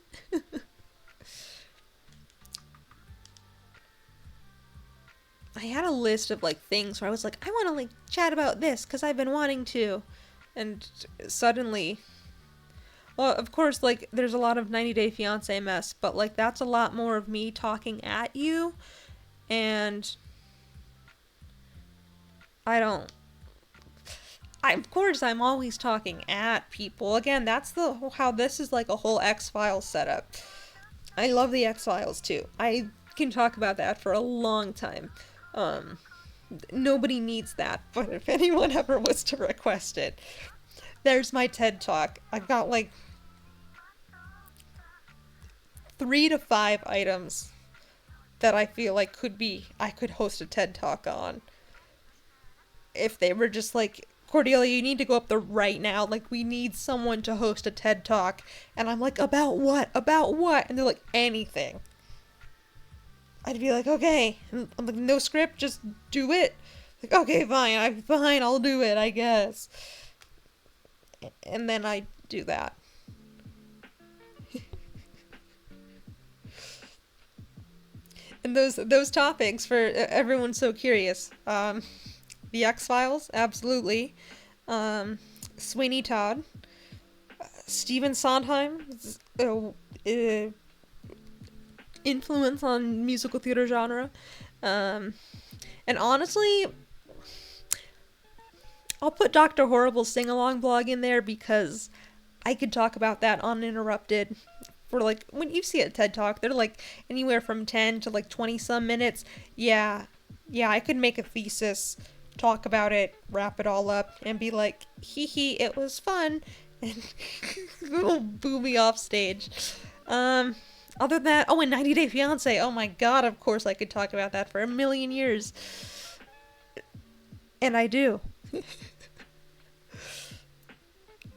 I had a list of like things where I was like, I want to like chat about this because I've been wanting to, and suddenly, well, of course, like there's a lot of 90 Day Fiance mess, but like that's a lot more of me talking at you, and I don't. Of course, I'm always talking at people. Again, that's the how this is like a whole X Files setup. I love the X-Files too. I can talk about that for a long time. Um, Nobody needs that, but if anyone ever was to request it, there's my TED Talk. I've got like 3 to 5 items that I feel like I could host a TED Talk on. If they were just like, Cordelia, you need to go up there right now. Like, we need someone to host a TED Talk. And I'm like, about what? About what? And they're like, anything. I'd be like, okay. And I'm like, no script, just do it. Like, okay, fine, I'll do it, I guess. And then I do that. And those topics for everyone's so curious. The X-Files, absolutely. Sweeney Todd. Stephen Sondheim's influence on musical theater genre. And honestly, I'll put Dr. Horrible's sing-along blog in there because I could talk about that uninterrupted for like, when you see a TED Talk, they're like anywhere from 10 to like 20 some minutes. Yeah, I could make a thesis, talk about it, wrap it all up, and be like, hee hee, it was fun, and boo me off stage. Other than that, oh, and 90 Day Fiancé, oh my god, of course I could talk about that for a million years. And I do.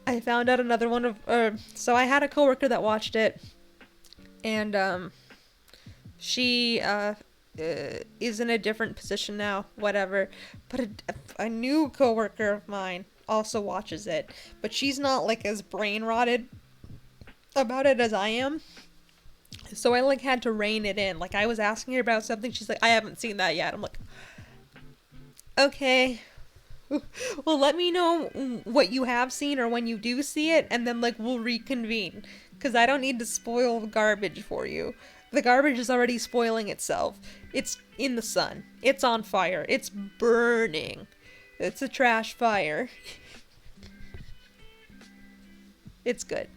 I found out another one of, so I had a coworker that watched it, and, she, is in a different position now, whatever, but a new coworker of mine also watches it, but she's not, like, as brain rotted about it as I am, so I, like, had to rein it in. Like, I was asking her about something, she's like, I haven't seen that yet. I'm like, okay. Well, let me know what you have seen or when you do see it, and then, like, we'll reconvene. Because I don't need to spoil garbage for you. The garbage is already spoiling itself. It's in the sun. It's on fire. It's burning. It's a trash fire. It's good.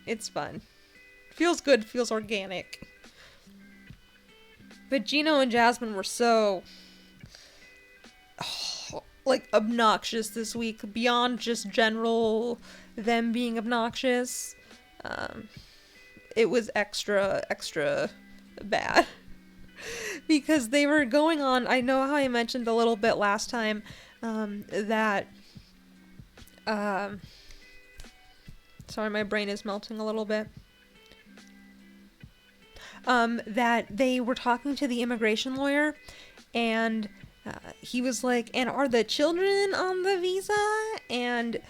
It's fun. Feels good. Feels organic. But Gino and Jasmine were so... like, obnoxious this week, beyond just general them being obnoxious. It was extra bad. Because they were going on, I know how I mentioned a little bit last time, that, sorry, my brain is melting a little bit. That they were talking to the immigration lawyer, and he was like, and are the children on the visa? And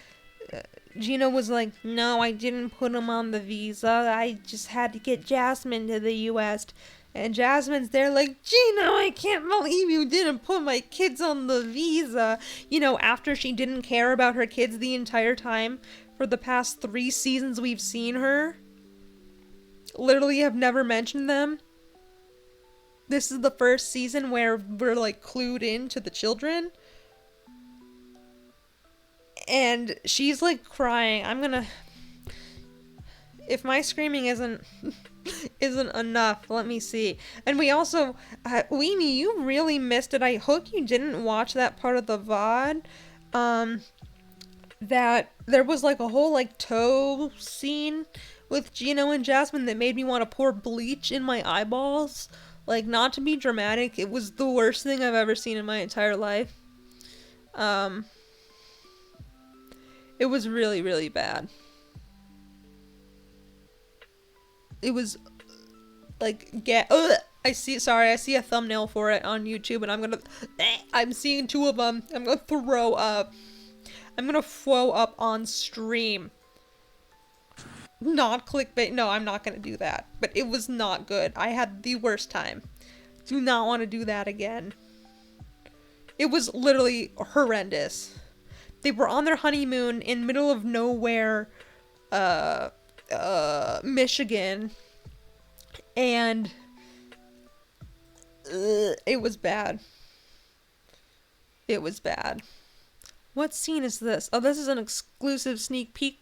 Gina was like, no, I didn't put them on the visa. I just had to get Jasmine to the U.S. And Jasmine's there like, Gino, I can't believe you didn't put my kids on the visa. You know, after she didn't care about her kids the entire time for the past 3 seasons we've seen her. Literally have never mentioned them. This is the first season where we're, like, clued in to the children. And she's, like, crying. If my screaming isn't enough, let me see. And we also... Weenie, you really missed it. I hope you didn't watch that part of the VOD. That there was, like, a whole, like, toe scene with Gino and Jasmine that made me want to pour bleach in my eyeballs. Like, not to be dramatic, it was the worst thing I've ever seen in my entire life. It was really, really bad. It was, like, I see a thumbnail for it on YouTube, and I'm seeing 2 of them. I'm gonna throw up. I'm gonna throw up on stream. Not clickbait. No, I'm not gonna do that. But it was not good. I had the worst time. Do not want to do that again. It was literally horrendous. They were on their honeymoon in middle of nowhere, Michigan. And it was bad. It was bad. What scene is this? Oh, this is an exclusive sneak peek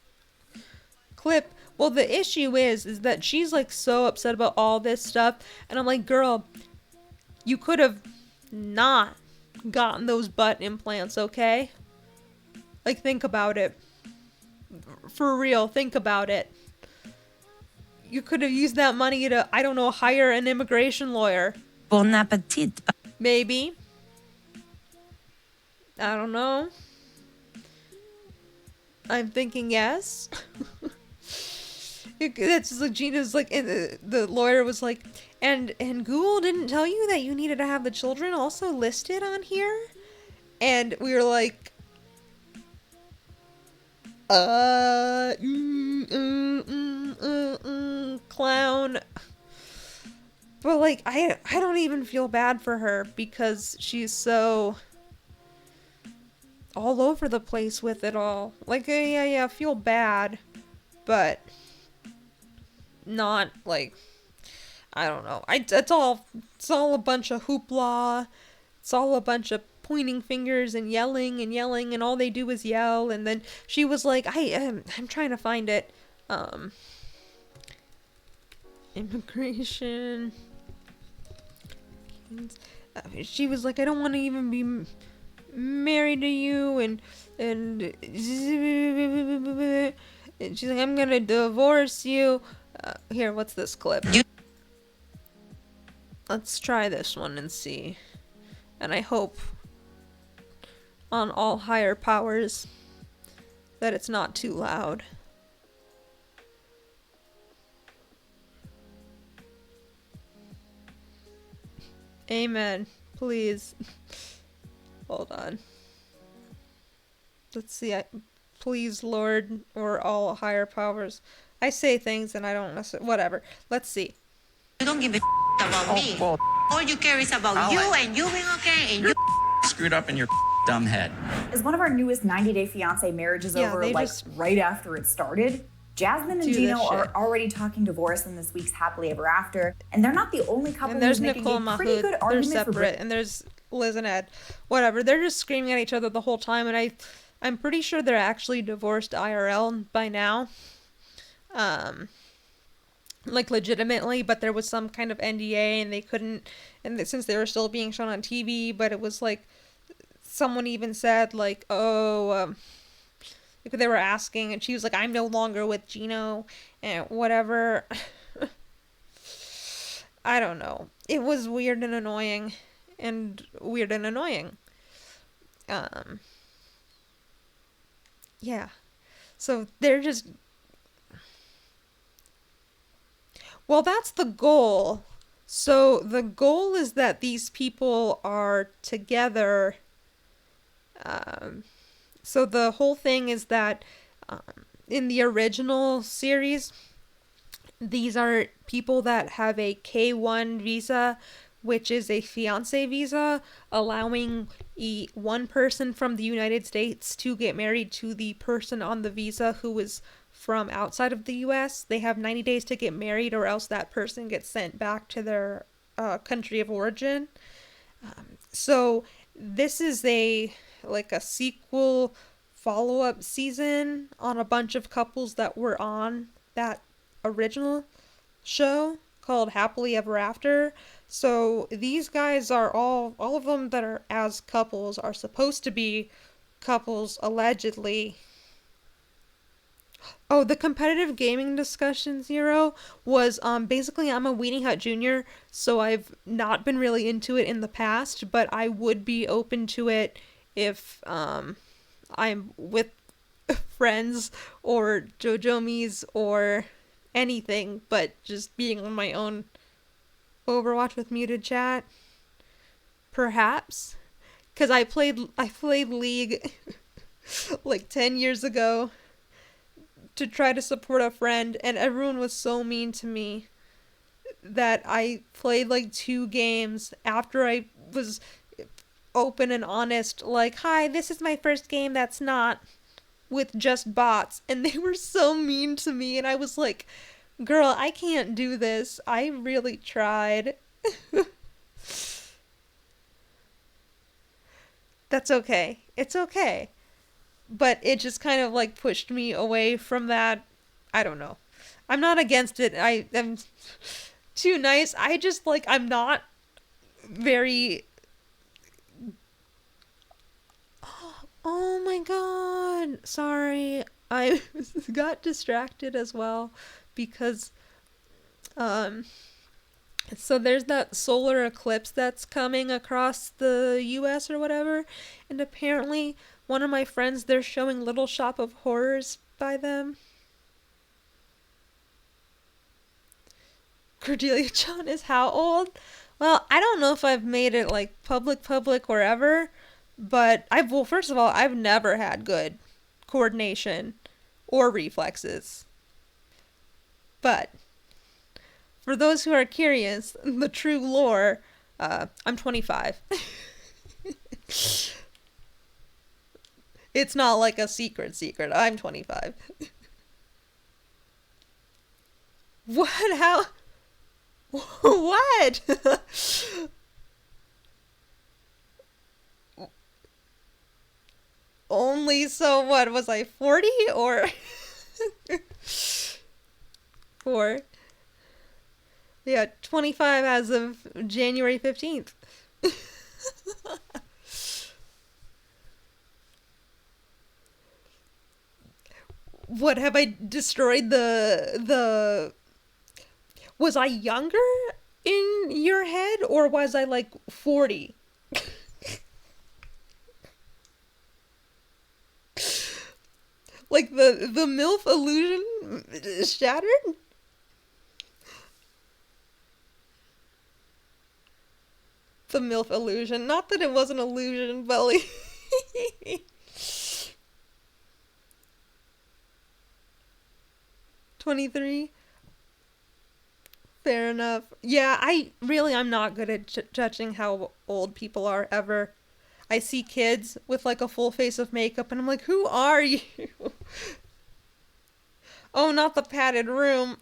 clip. Well, the issue is that she's like so upset about all this stuff, and I'm like, girl, you could have not gotten those butt implants, okay? Like, think about it. For real, think about it. You could have used that money to, I don't know, hire an immigration lawyer. Bon appetit. Maybe. I don't know. I'm thinking yes. That's like Gina's like, and the lawyer was like, and Google didn't tell you that you needed to have the children also listed on here? And we were like, clown. But like, I don't even feel bad for her because she's so all over the place with it all. Like, yeah, feel bad, but not like, I don't know. It's all a bunch of hoopla. It's all a bunch of pointing fingers and yelling, and all they do is yell. And then she was like, I'm trying to find it. Immigration. She was like, I don't want to even be married to you, and she's like, I'm gonna divorce you. Here, what's this clip? Let's try this one and see. And I hope on all higher powers that it's not too loud. Amen. Please. Hold on. Let's see. Please, Lord, or all higher powers. I say things and I don't necessarily. Whatever. Let's see. You don't give a about me. Well, all you care is about you and you being okay and you screwed up in your dumb head. As one of our newest 90-day fiancé marriages over, like right after it started, Jasmine and Gino are already talking divorce in this week's Happily Ever After, and they're not the only couple who's making a pretty good argument. They're separate, and there's Liz and Ed. Whatever, they're just screaming at each other the whole time, and I'm pretty sure they're actually divorced IRL by now. Like legitimately, but there was some kind of NDA and they couldn't, and since they were still being shown on TV, but it was like, someone even said like, they were asking and she was like, I'm no longer with Gino and whatever. I don't know. It was weird and annoying. Yeah. So they're just, well, that's the goal. So the goal is that these people are together. So the whole thing is that in the original series, these are people that have a K1 visa, which is a fiancé visa, allowing one person from the United States to get married to the person on the visa who is from outside of the US. They have 90 days to get married or else that person gets sent back to their country of origin. So this is a sequel follow-up season on a bunch of couples that were on that original show called Happily Ever After. So these guys are all of them that are as couples are supposed to be couples allegedly. Oh, the competitive gaming discussion Zero was basically I'm a Weenie Hut Jr., so I've not been really into it in the past, but I would be open to it if I'm with friends or JoJomies or anything, but just being on my own. Overwatch with muted chat, perhaps, because I played League like 10 years ago to try to support a friend, and everyone was so mean to me that I played like 2 games after I was open and honest, like, hi, this is my first game that's not with just bots, and they were so mean to me, and I was like, girl, I can't do this. I really tried. That's okay. It's okay. But it just kind of like pushed me away from that I don't know. I'm not against it. I am too nice. I just, like, I'm not very... Oh my god. Sorry. I got distracted as well because, so there's that solar eclipse that's coming across the US or whatever, and apparently one of my friends, they're showing Little Shop of Horrors by them. Cordelia John is how old? Well, I don't know if I've made it like public wherever, but well, first of all, I've never had good coordination or reflexes. But for those who are curious, the true lore, I'm 25. It's not like a secret. I'm 25. What? How? What? Only so what? Was I 40 or 4? Yeah, 25 as of January 15th. What, have I destroyed the was I younger in your head or was I like 40? Like the MILF illusion shattered? The MILF illusion. Not that it was an illusion, but like... 23? Fair enough. Yeah, I'm not good at judging how old people are ever. I see kids with like a full face of makeup and I'm like, who are you? Oh, not the padded room.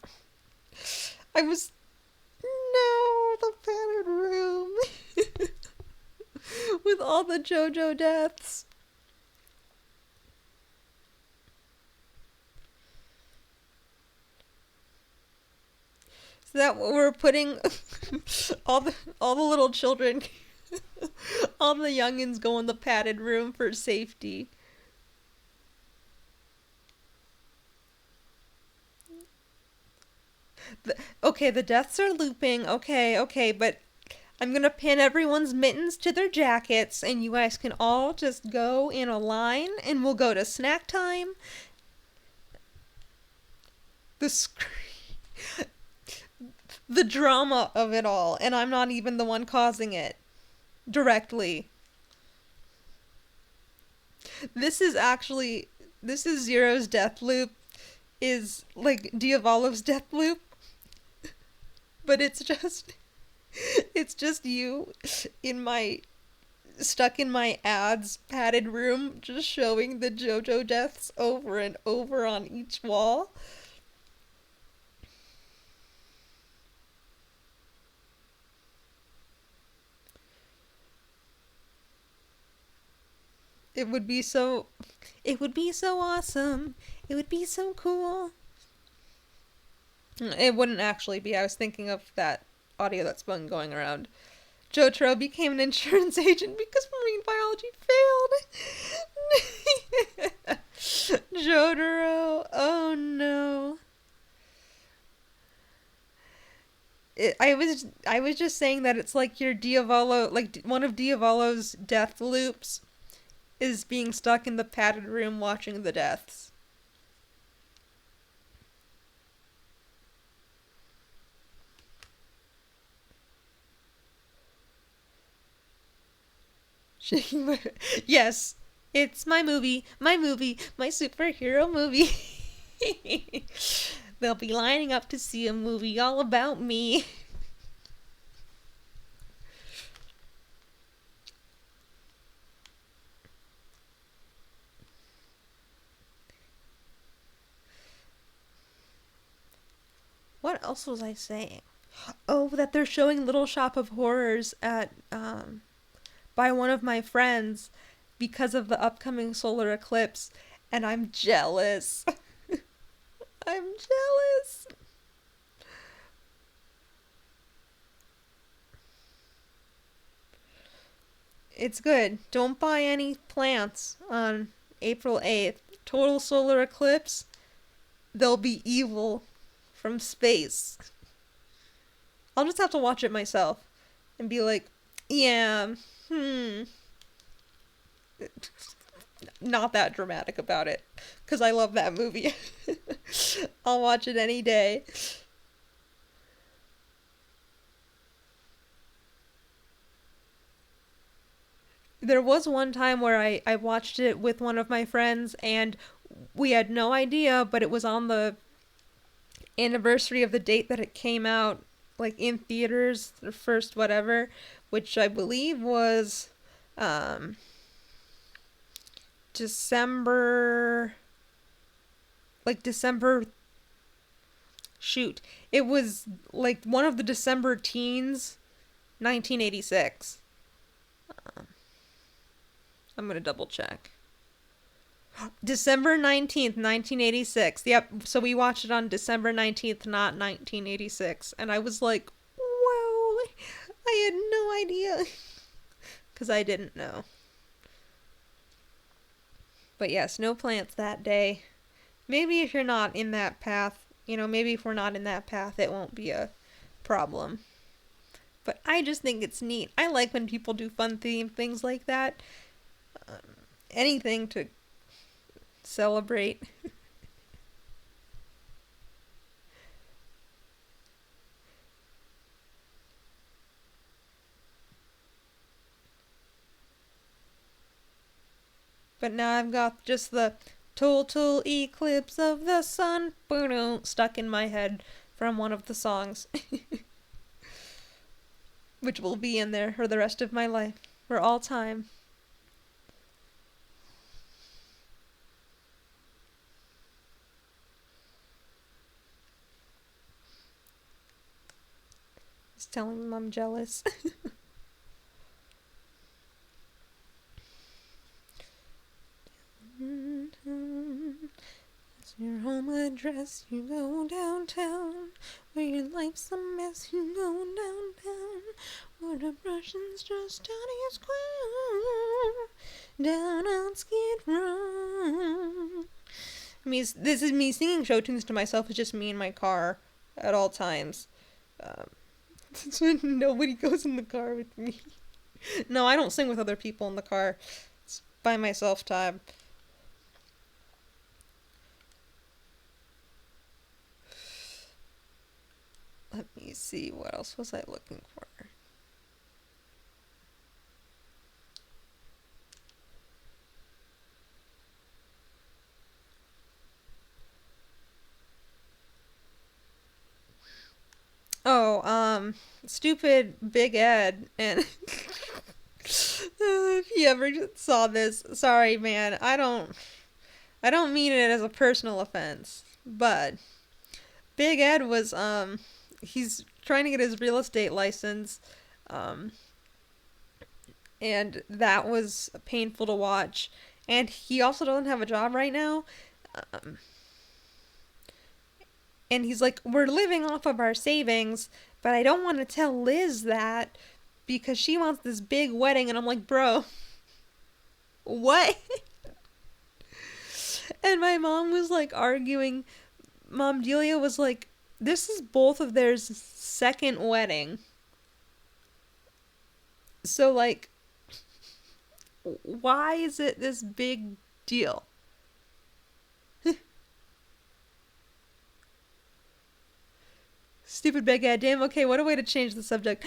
No, the padded room. With all the JoJo deaths. Is that what we're putting all the little children, all the youngins go in the padded room for safety? Okay, the deaths are looping. Okay, but I'm gonna pin everyone's mittens to their jackets and you guys can all just go in a line and we'll go to snack time. The drama of it all, and I'm not even the one causing it directly. This is Zero's death loop, is like Diavolo's death loop, but it's just you stuck in my ads padded room, just showing the JoJo deaths over and over on each wall. It would be so awesome. It would be so cool. It wouldn't actually be. I was thinking of that audio that's been going around. Jotaro became an insurance agent because marine biology failed. Jotaro, oh no. I was just saying that it's like your Diavolo, like one of Diavolo's death loops is being stuck in the padded room watching the deaths. Yes, it's my movie, my superhero movie. They'll be lining up to see a movie all about me. What else was I saying? Oh, that they're showing Little Shop of Horrors at by one of my friends because of the upcoming solar eclipse, and I'm jealous. I'm jealous. It's good. Don't buy any plants on April 8th. Total solar eclipse. They'll be evil from space. I'll just have to watch it myself and be like, yeah, not that dramatic about it. Because I love that movie. I'll watch it any day. There was one time where I watched it with one of my friends and we had no idea, but it was on the anniversary of the date that it came out, like in theaters, the first whatever, which I believe was December, like December, shoot, it was like one of the December teens, 1986. I'm gonna double check. December 19th, 1986. Yep, so we watched it on December 19th, not 1986. And I was like, whoa, I had no idea. Because I didn't know. But yes, no plants that day. Maybe if you're not in that path, maybe if we're not in that path, it won't be a problem. But I just think it's neat. I like when people do fun themed things like that. Anything to celebrate. But now I've got just the total eclipse of the sun stuck in my head from one of the songs. Which will be in there for the rest of my life. For all time. Just telling them I'm jealous. That's your home address, you go downtown. Where your life's a mess, you go downtown. Where the Russians just out of your square. Down on Skid Row. I mean, this is me singing show tunes to myself. It's just me in my car at all times. Nobody goes in the car with me. No, I don't sing with other people in the car. It's by myself time. Let me see, what else was I looking for? Oh, stupid Big Ed, and if you ever saw this, sorry man, I don't mean it as a personal offense, but Big Ed was, he's trying to get his real estate license, and that was painful to watch, and he also doesn't have a job right now, and he's like, we're living off of our savings, but I don't want to tell Liz that because she wants this big wedding. And I'm like, bro, what? And my mom was like arguing. Mom Delia was like, this is both of their second wedding. So like, why is it this big deal? Stupid Big Ed. Damn, okay, what a way to change the subject.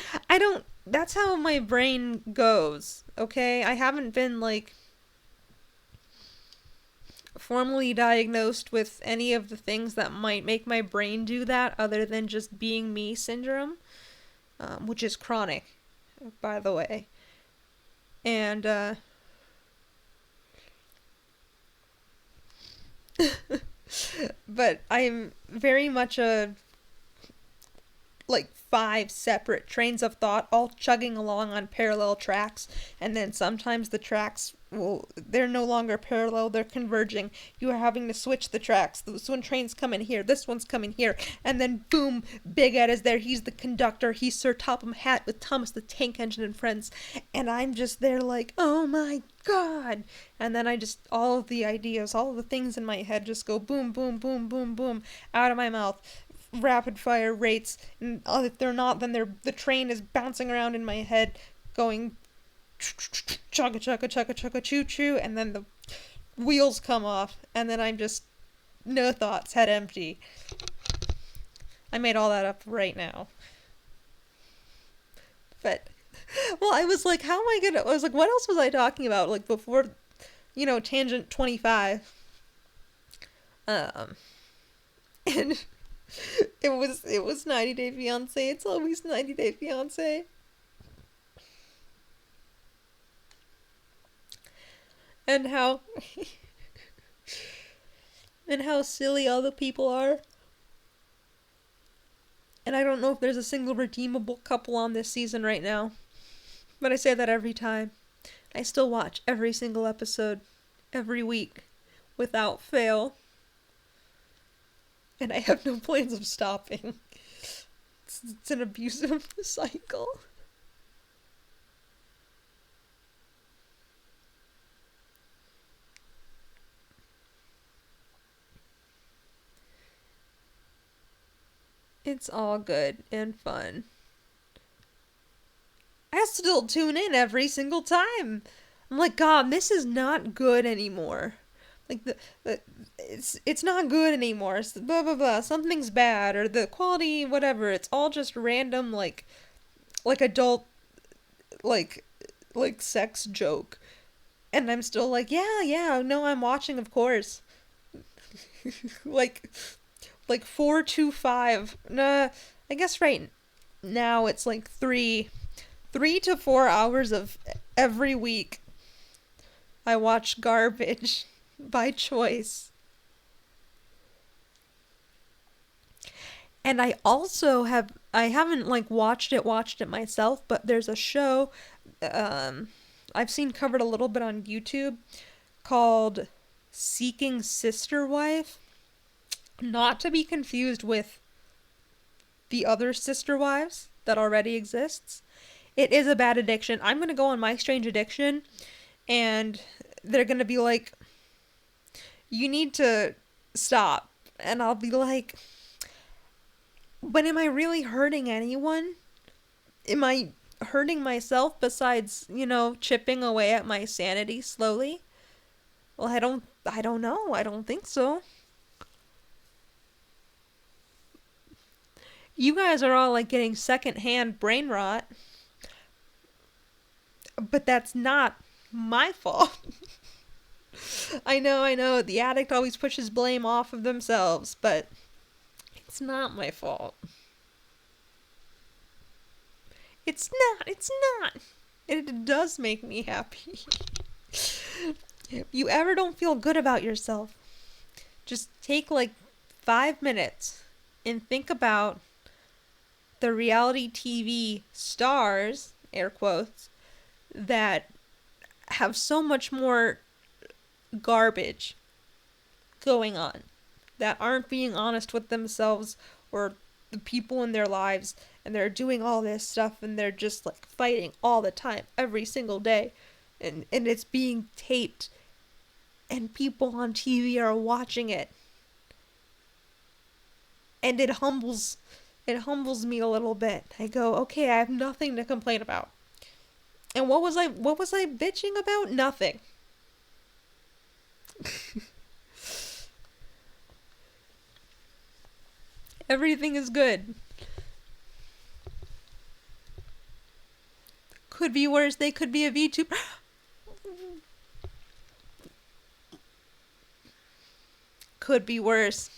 That's how my brain goes, okay? I haven't been, like, formally diagnosed with any of the things that might make my brain do that other than just being me syndrome, which is chronic, by the way. And, but I'm very much like 5 separate trains of thought all chugging along on parallel tracks, and then sometimes the tracks well, they're no longer parallel, they're converging. You are having to switch the tracks. This one train's coming here, this one's coming here, and then boom, Big Ed is there. He's the conductor. He's Sir Topham Hatt with Thomas the Tank Engine and friends. And I'm just there like, oh my god. And then all of the ideas, all of the things in my head just go boom, boom, boom, boom, boom, out of my mouth. Rapid fire rates, and if they're not, then the train is bouncing around in my head, going chugga chugga chugga chugga choo choo, and then the wheels come off, and then I'm just no thoughts, head empty. I made all that up right now. But, well, I was like, how am I gonna, I was like, what else was I talking about, like, before, tangent 25, and it was 90 Day Fiancé. It's always 90 Day Fiancé. And how silly all the people are. And I don't know if there's a single redeemable couple on this season right now. But I say that every time. I still watch every single episode, every week, without fail. And I have no plans of stopping. It's an abusive cycle. It's all good and fun. I still tune in every single time. I'm like, God, this is not good anymore. Like, it's not good anymore. It's blah, blah, blah. Something's bad. Or the quality, whatever. It's all just random, like adult, like sex joke. And I'm still like, yeah, no, I'm watching, of course. like 4 to 5. Nah, I guess right now it's like 3 to 4 hours of every week. I watch garbage by choice. And I also haven't like watched it myself, but there's a show I've seen covered a little bit on YouTube called Seeking Sister Wife. Not to be confused with the other Sister Wives that already exists. It is a bad addiction. I'm going to go on My Strange Addiction, and they're going to be like, you need to stop. And I'll be like, but am I really hurting anyone? Am I hurting myself besides, chipping away at my sanity slowly? Well, I don't know. I don't think so. You guys are all like getting secondhand brain rot. But that's not my fault. I know. The addict always pushes blame off of themselves, but it's not my fault. It's not. It does make me happy. If you ever don't feel good about yourself, just take like 5 minutes and think about the reality TV stars, air quotes, that have so much more garbage going on, that aren't being honest with themselves or the people in their lives, and they're doing all this stuff, and they're just like fighting all the time, every single day, and it's being taped, and people on TV are watching it, and it humbles me a little bit. I go, okay, I have nothing to complain about. And what was I bitching about? Nothing. Everything is good. Could be worse. They could be a VTuber. Could be worse.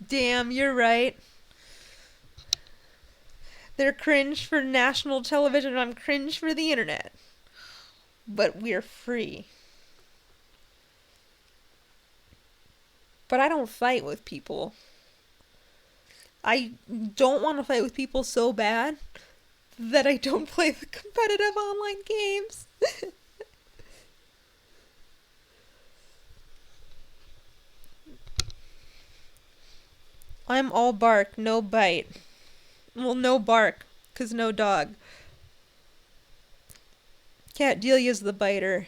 Damn, you're right. They're cringe for national television. I'm cringe for the internet. But we're free. But I don't fight with people. I don't want to fight with people so bad that I don't play the competitive online games. I'm all bark, no bite. Well, no bark, 'cause no dog. Cat Delia's the biter.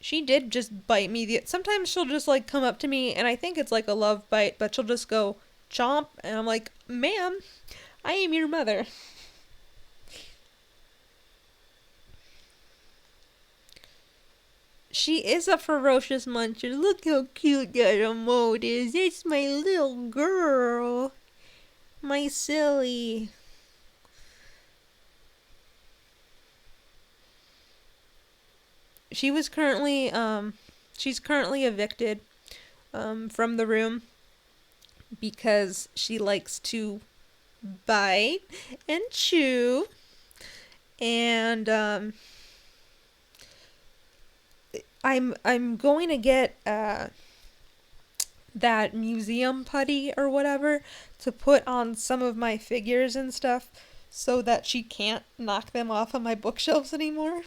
She did just bite me. Sometimes she'll just like come up to me and I think it's like a love bite, but she'll just go chomp and I'm like, ma'am, I am your mother. She is a ferocious muncher. Look how cute that emote is. It's my little girl. My silly. She's currently evicted from the room because she likes to bite and chew and I'm going to get that museum putty or whatever to put on some of my figures and stuff so that she can't knock them off of my bookshelves anymore.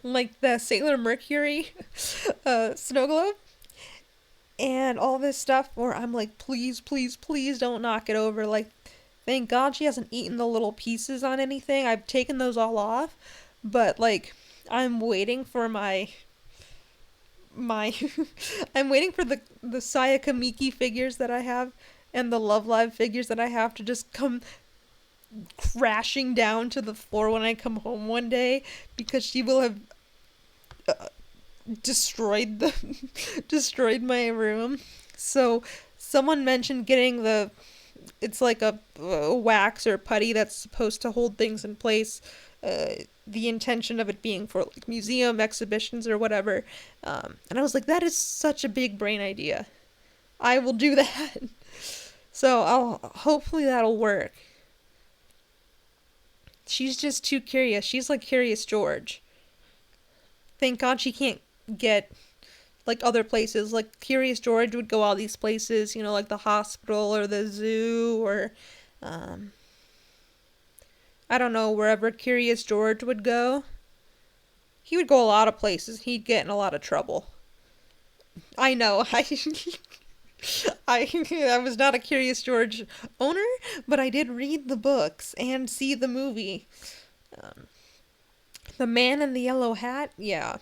Like the Sailor Mercury snow globe and all this stuff where I'm like, please, please, please don't knock it over. Like, thank God she hasn't eaten the little pieces on anything. I've taken those all off, but like I'm waiting for my I'm waiting for the Sayaka Miki figures that I have and the Love Live figures that I have to just come crashing down to the floor when I come home one day because she will have destroyed my room. So someone mentioned getting it's like a wax or putty that's supposed to hold things in place. The intention of it being for like museum exhibitions or whatever. And I was like, that is such a big brain idea. I will do that. So hopefully that'll work. She's just too curious. She's like Curious George. Thank God she can't get like other places. Like Curious George would go all these places, like the hospital or the zoo or I don't know, wherever Curious George would go. He would go a lot of places. He'd get in a lot of trouble. I know. I was not a Curious George owner, but I did read the books and see the movie. The Man in the Yellow Hat? Yeah.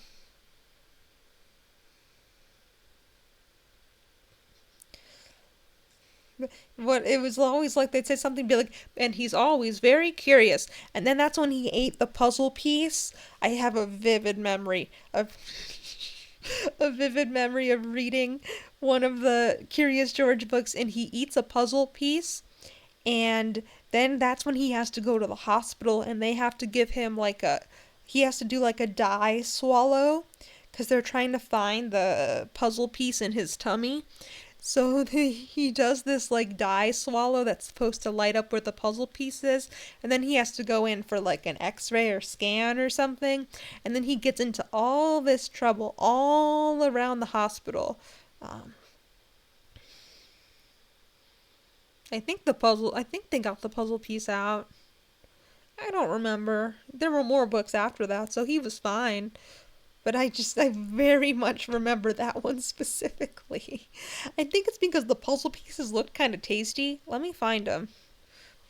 What it was always like they'd say something be like, and he's always very curious. And then that's when he ate the puzzle piece. I have a vivid memory of reading one of the Curious George books and he eats a puzzle piece and then that's when he has to go to the hospital and they have to give him he has to do like a dye swallow because they're trying to find the puzzle piece in his tummy. So he does this like dye swallow that's supposed to light up where the puzzle piece is, and then he has to go in for like an x-ray or scan or something, and then he gets into all this trouble all around the hospital. I think they got the puzzle piece out. I don't remember. There were more books after that, so he was fine. But I very much remember that one specifically. I think it's because the puzzle pieces looked kind of tasty. Let me find them.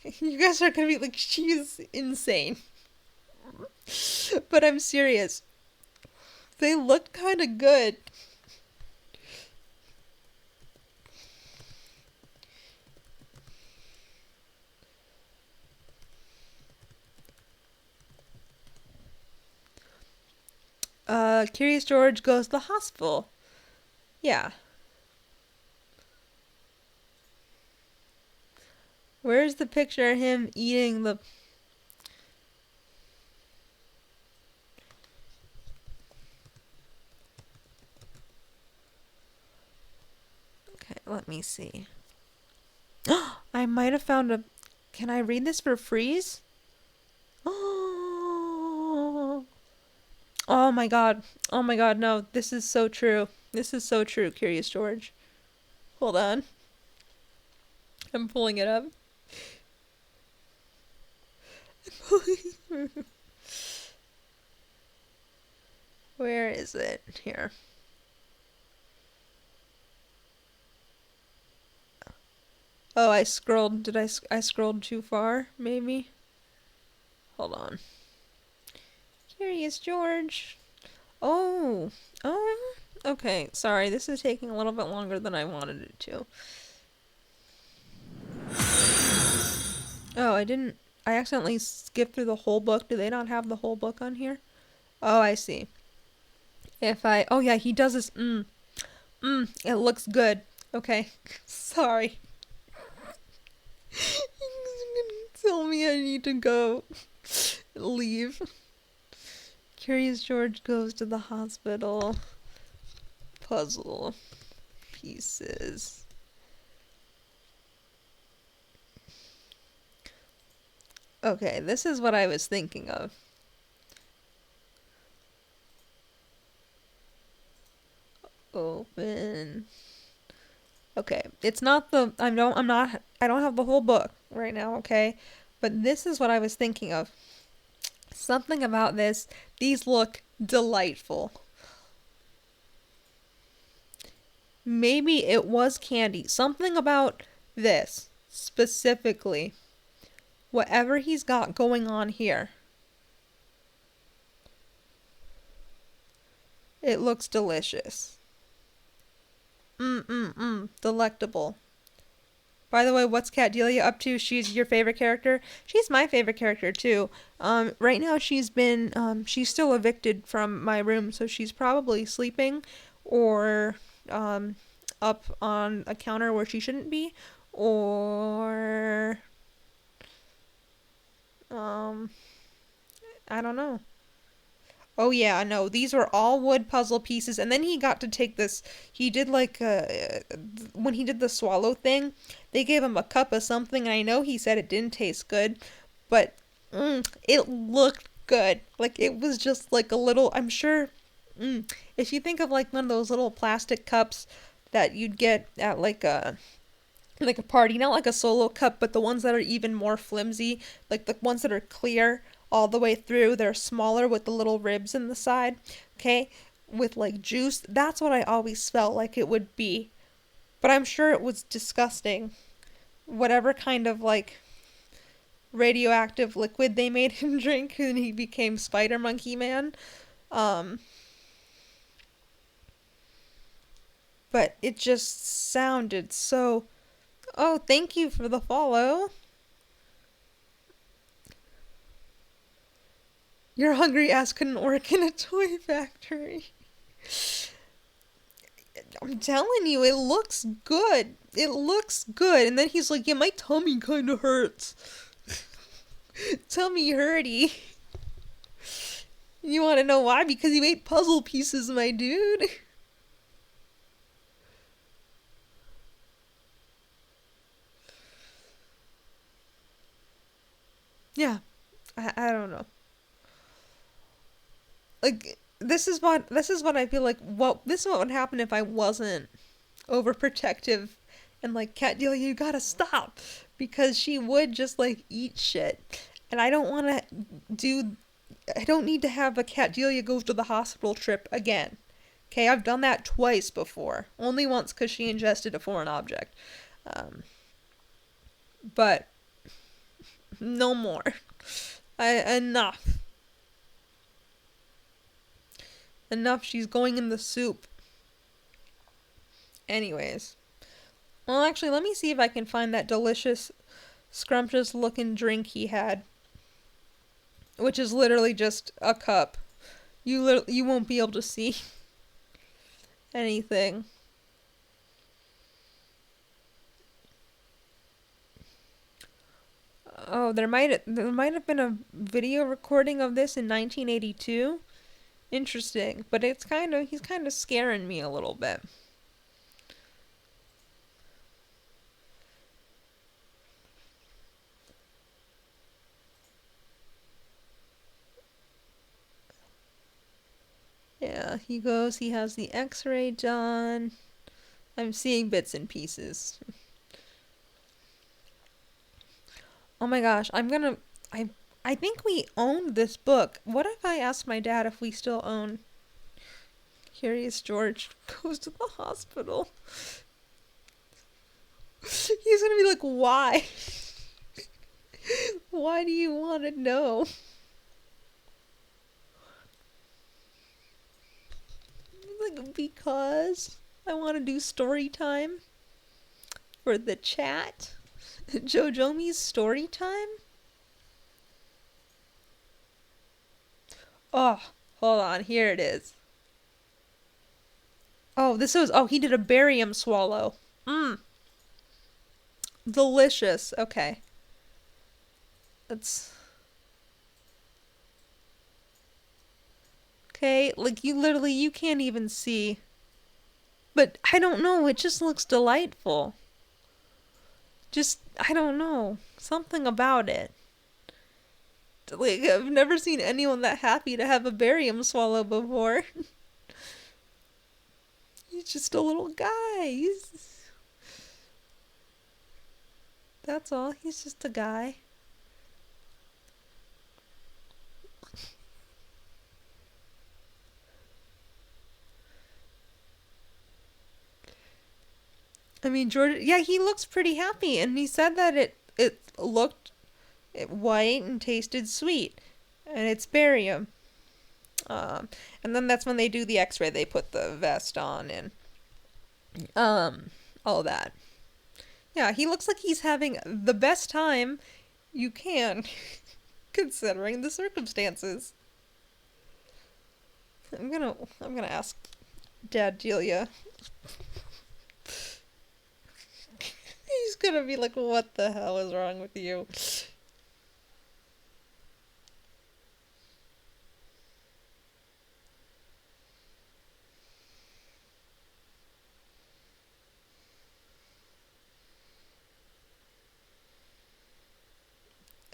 You guys are going to be like, she's insane. But I'm serious. They looked kind of good. Curious George goes to the hospital. Yeah. Where's the picture of him eating the... Okay, let me see. I might have found a... Can I read this for freeze? Oh my god. Oh my god, no. This is so true. This is so true, Curious George. Hold on. I'm pulling it up. Where is it? Here. Oh, I scrolled. I scrolled too far, maybe? Hold on. Curious George. Oh. Oh. Okay, sorry. This is taking a little bit longer than I wanted it to. Oh, I accidentally skipped through the whole book. Do they not have the whole book on here? Oh, I see. Oh yeah, he does this, it looks good. Okay, sorry. Tell me I need to go. Leave. Curious George goes to the hospital. Puzzle pieces. Okay, this is what I was thinking of. Open. Okay, it's not I don't have the whole book right now, okay? But this is what I was thinking of. Something about these look delightful. Maybe it was candy. Something about this, specifically. Whatever he's got going on here. It looks delicious. Delectable. By the way, what's Cat Delia up to? She's your favorite character? She's my favorite character too. Right now she's still evicted from my room, so she's probably sleeping or up on a counter where she shouldn't be, or I don't know. Oh yeah, no, these were all wood puzzle pieces, and then he got to take this, he did when he did the swallow thing, they gave him a cup of something, and I know he said it didn't taste good, but it looked good. Like, it was just like a little, I'm sure, if you think of like one of those little plastic cups that you'd get at like a party, not like a solo cup, but the ones that are even more flimsy, like the ones that are clear all the way through, they're smaller with the little ribs in the side, okay, with like juice. That's what I always felt like it would be, but I'm sure it was disgusting, whatever kind of like radioactive liquid they made him drink, and he became Spider Monkey Man. But it just sounded so. Oh, thank you for the follow. Your hungry ass couldn't work in a toy factory. I'm telling you, it looks good. It looks good. And then he's like, yeah, my tummy kind of hurts. Tummy hurty. You want to know why? Because you ate puzzle pieces, my dude. Yeah. I don't know. Like, this is what I feel like, this is what would happen if I wasn't overprotective and like, Cat Delia, you gotta stop, because she would just like eat shit, and I don't need to have a Cat Delia go to the hospital trip again. Okay, I've done that twice before, only once because she ingested a foreign object, but no more. Enough. Enough, she's going in the soup. Anyways. Well, actually, let me see if I can find that delicious, scrumptious looking drink he had. Which is literally just a cup. You won't be able to see anything. Oh, there might have been a video recording of this in 1982. Interesting, but he's kind of scaring me a little bit. Yeah, he has the x-ray done. I'm seeing bits and pieces. Oh my gosh, I think we owned this book. What if I asked my dad if we still own Curious George Goes to the Hospital? He's gonna be like, why? Why do you want to know? Like, because I want to do story time for the chat. Jojomi's story time? Oh, hold on. Here it is. Oh, he did a barium swallow. Mmm. Delicious. Okay. Okay, like you can't even see. But I don't know, it just looks delightful. I don't know. Something about it. Like, I've never seen anyone that happy to have a barium swallow before. He's just a little guy. That's all. He's just a guy. I mean, Jordan, yeah, he looks pretty happy, and he said that it looked white and tasted sweet, and it's barium. And then that's when they do the X-ray. They put the vest on and all that. Yeah, he looks like he's having the best time you can, considering the circumstances. I'm gonna ask Dad Delia. He's gonna be like, what the hell is wrong with you?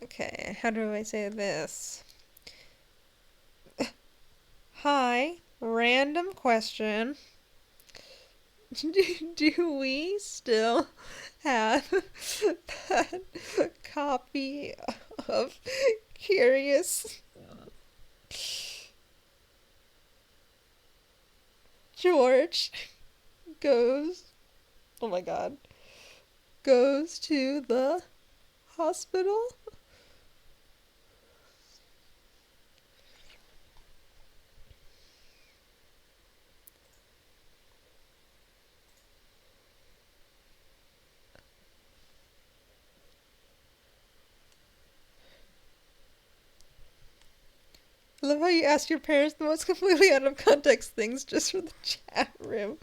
Okay, how do I say this? Hi, random question. Do we still have that copy of Curious George goes, oh my god, goes to the hospital? I love how you asked your parents the most completely out of context things just for the chat room.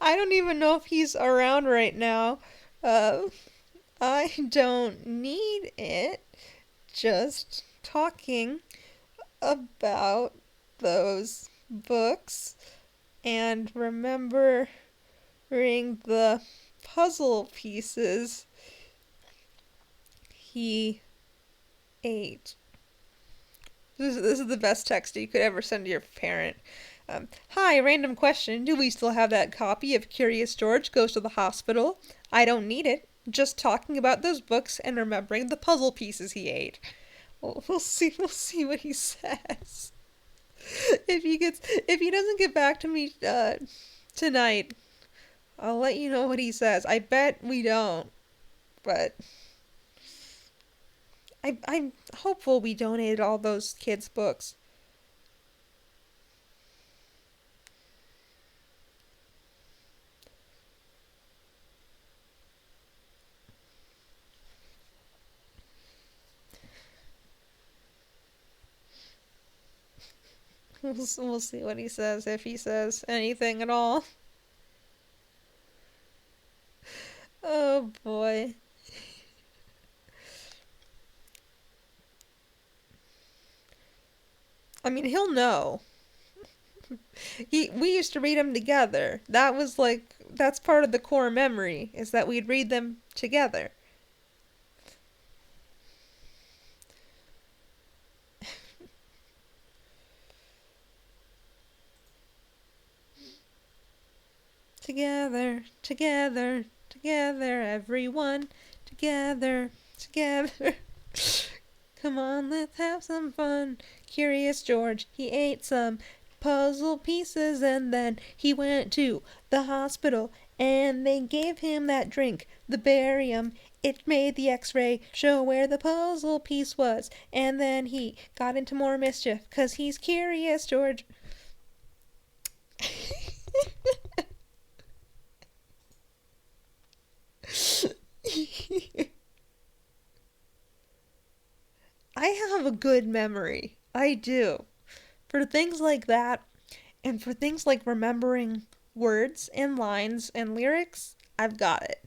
I don't even know if he's around right now. I don't need it. Just talking about those books and remembering the puzzle pieces he ate. This is the best text you could ever send to your parent. Hi, random question. Do we still have that copy of Curious George Goes to the Hospital? I don't need it. Just talking about those books and remembering the puzzle pieces he ate. We'll see what he says. If he doesn't get back to me tonight, I'll let you know what he says. I bet we don't, but I'm hopeful we donated all those kids' books. We'll see what he says, if he says anything at all. Oh boy. I mean, he'll know. We used to read them together. That's part of the core memory, is that we'd read them together. Together, together, together, everyone. Together, together. Come on, let's have some fun. Curious George, he ate some puzzle pieces and then he went to the hospital And they gave him that drink, the barium. It made the x-ray show where the puzzle piece was. And then he got into more mischief, 'cause he's curious, George. I have a good memory. I do. For things like that, and for things like remembering words and lines and lyrics, I've got it.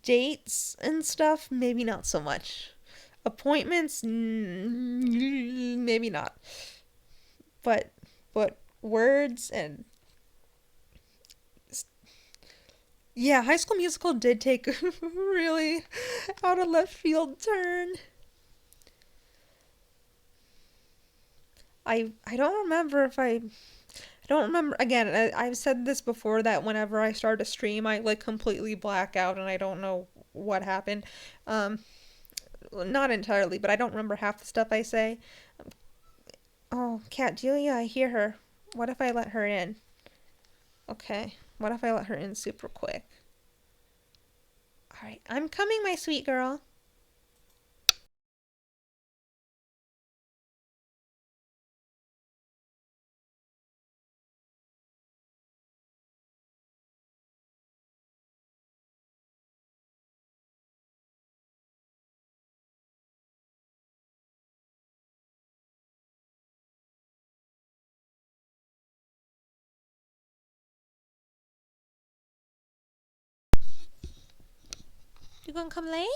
Dates and stuff, maybe not so much. Appointments, maybe not. But words and yeah, High School Musical did take a really out of left field turn. I don't remember if I don't remember again. I've said this before that whenever I start a stream, I like completely black out and I don't know what happened. Um, Not entirely, but I don't remember half the stuff I say. Oh, Cat Julia, I hear her. What if I let her in? Okay, what if I let her in super quick? All right, I'm coming, my sweet girl. You gonna come lay?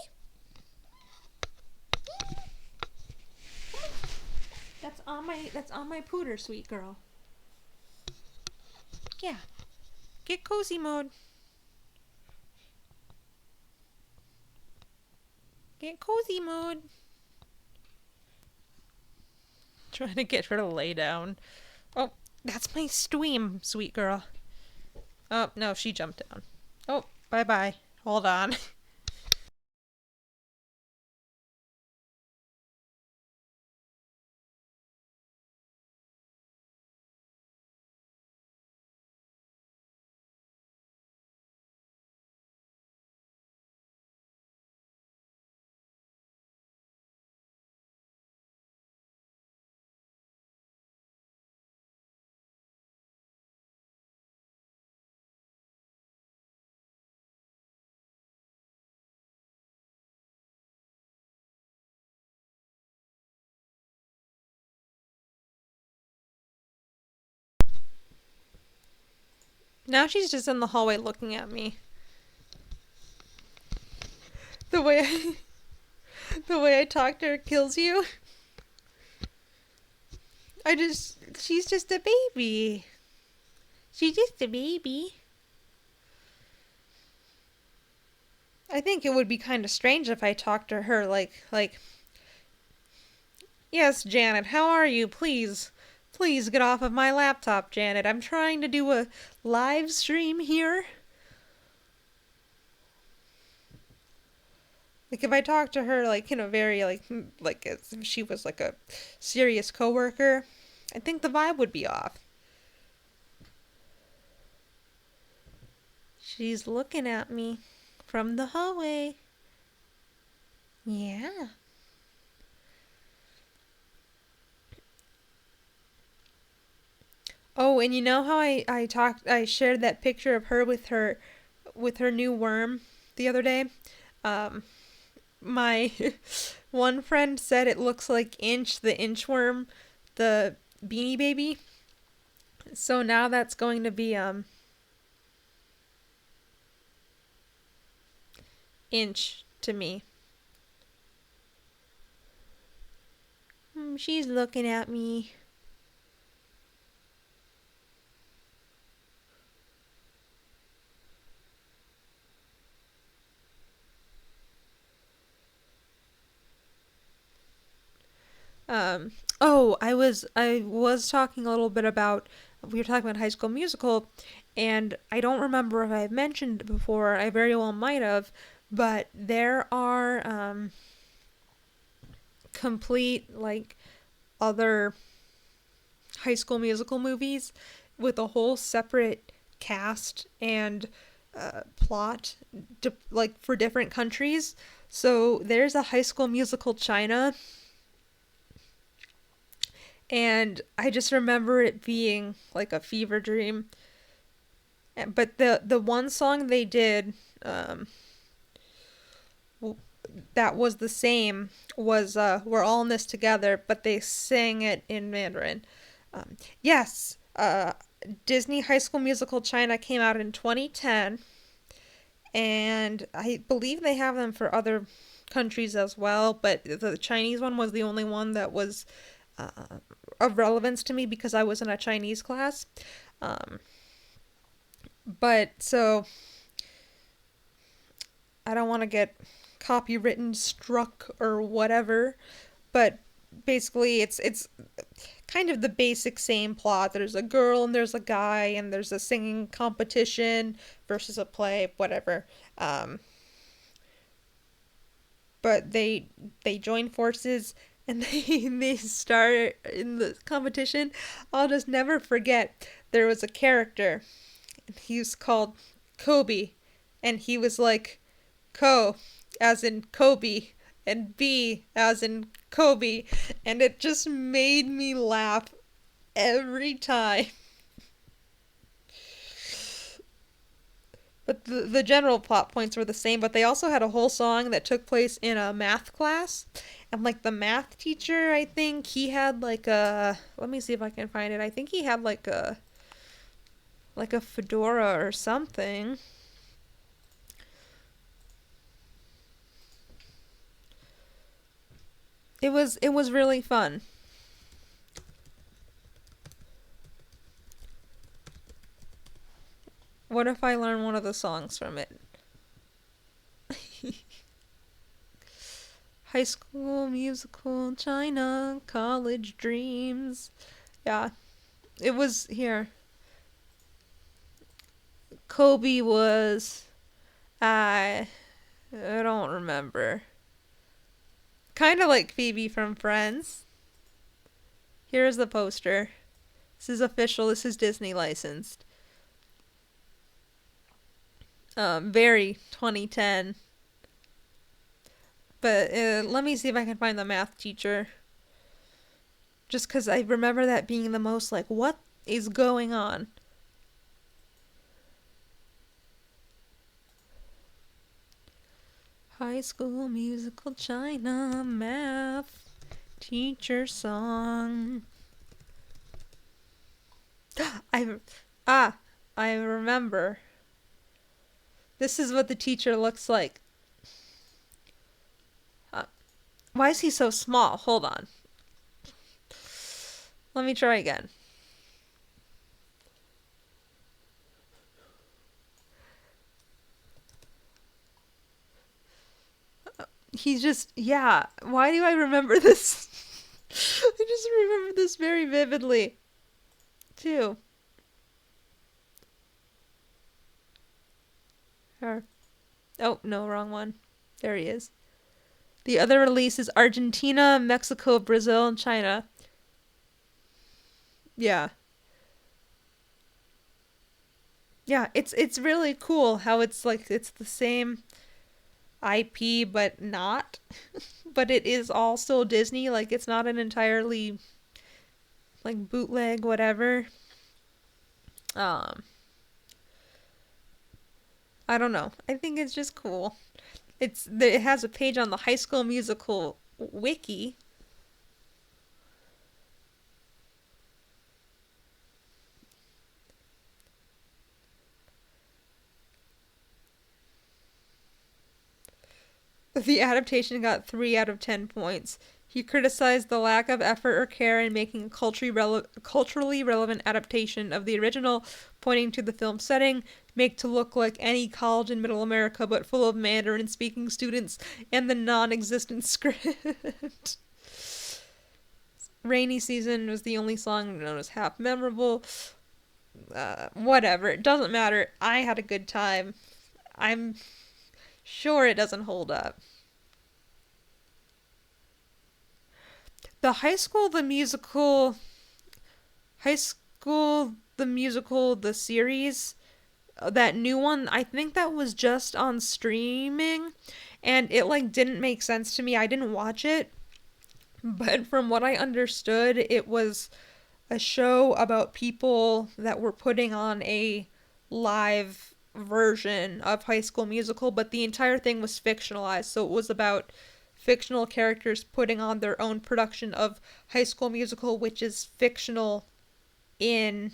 That's on my pooter, sweet girl. Yeah. Get cozy mode. Get cozy mode. Trying to get her to lay down. Oh, that's my stream, sweet girl. Oh, no, she jumped down. Oh, bye-bye. Hold on. Now she's just in the hallway looking at me. The way I, the way I talk to her kills you. She's just a baby. She's just a baby. I think it would be kind of strange if I talked to her like, yes, Janet, how are you? Please get off of my laptop, Janet. I'm trying to do a live stream here. Like if I talked to her like in a very like as if she was like a serious coworker, I think the vibe would be off. She's looking at me from the hallway. Yeah. Oh, and you know how I shared that picture of her with her new worm the other day? Um my one friend said it looks like Inch the inchworm, the Beanie Baby. So now that's going to be Inch to me. She's looking at me. Oh, I was talking a little bit about we were talking about High School Musical, and I don't remember if I've mentioned it before. I very well might have, but there are complete like other High School Musical movies with a whole separate cast and plot like for different countries. So there's a High School Musical China, and I just remember it being like a fever dream. But the one song they did that was the same was We're All in This Together, but they sang it in Mandarin. Yes, Disney High School Musical China came out in 2010, and I believe they have them for other countries as well, but the Chinese one was the only one that was of relevance to me because I was in a Chinese class. But so I don't want to get copywritten struck or whatever, but basically it's kind of the basic same plot. There's a girl and there's a guy and there's a singing competition versus a play, whatever. But they join forces and they start in the competition. I'll just never forget, there was a character, he was called Kobe, and he was like Ko as in Kobe and B as in Kobe, and it just made me laugh every time. But the general plot points were the same, but they also had a whole song that took place in a math class. And like the math teacher, I think he had like a, let me see if I can find it. I think he had like a fedora or something. It was really fun. What if I learn one of the songs from it? High School Musical China, College Dreams. Yeah, it was here. Kobe was, I don't remember. Kind of like Phoebe from Friends. Here's the poster. This is official. This is Disney licensed. Very 2010. But let me see if I can find the math teacher. Just because I remember that being the most like, what is going on? High School Musical China math teacher song. I remember. This is what the teacher looks like. Why is he so small? Hold on. Let me try again. He's just, yeah. Why do I remember this? I just remember this very vividly, too. Oh, no, wrong one. There he is. The other release is Argentina, Mexico, Brazil, and China. Yeah. Yeah, it's really cool how it's like it's the same IP but not. But it is all still Disney, like it's not an entirely like bootleg whatever. I don't know. I think it's just cool. It has a page on the High School Musical wiki. The adaptation got 3 out of 10 points. He criticized the lack of effort or care in making a culturally relevant adaptation of the original, pointing to the film's setting, make to look like any college in Middle America but full of Mandarin-speaking students, and the non-existent script. Rainy Season was the only song known as half memorable. Whatever, it doesn't matter. I had a good time. I'm sure it doesn't hold up. The High School the Musical, the series, that new one, I think that was just on streaming, and it like didn't make sense to me. I didn't watch it, but from what I understood, it was a show about people that were putting on a live version of High School Musical, but the entire thing was fictionalized. So it was about fictional characters putting on their own production of High School Musical, which is fictional in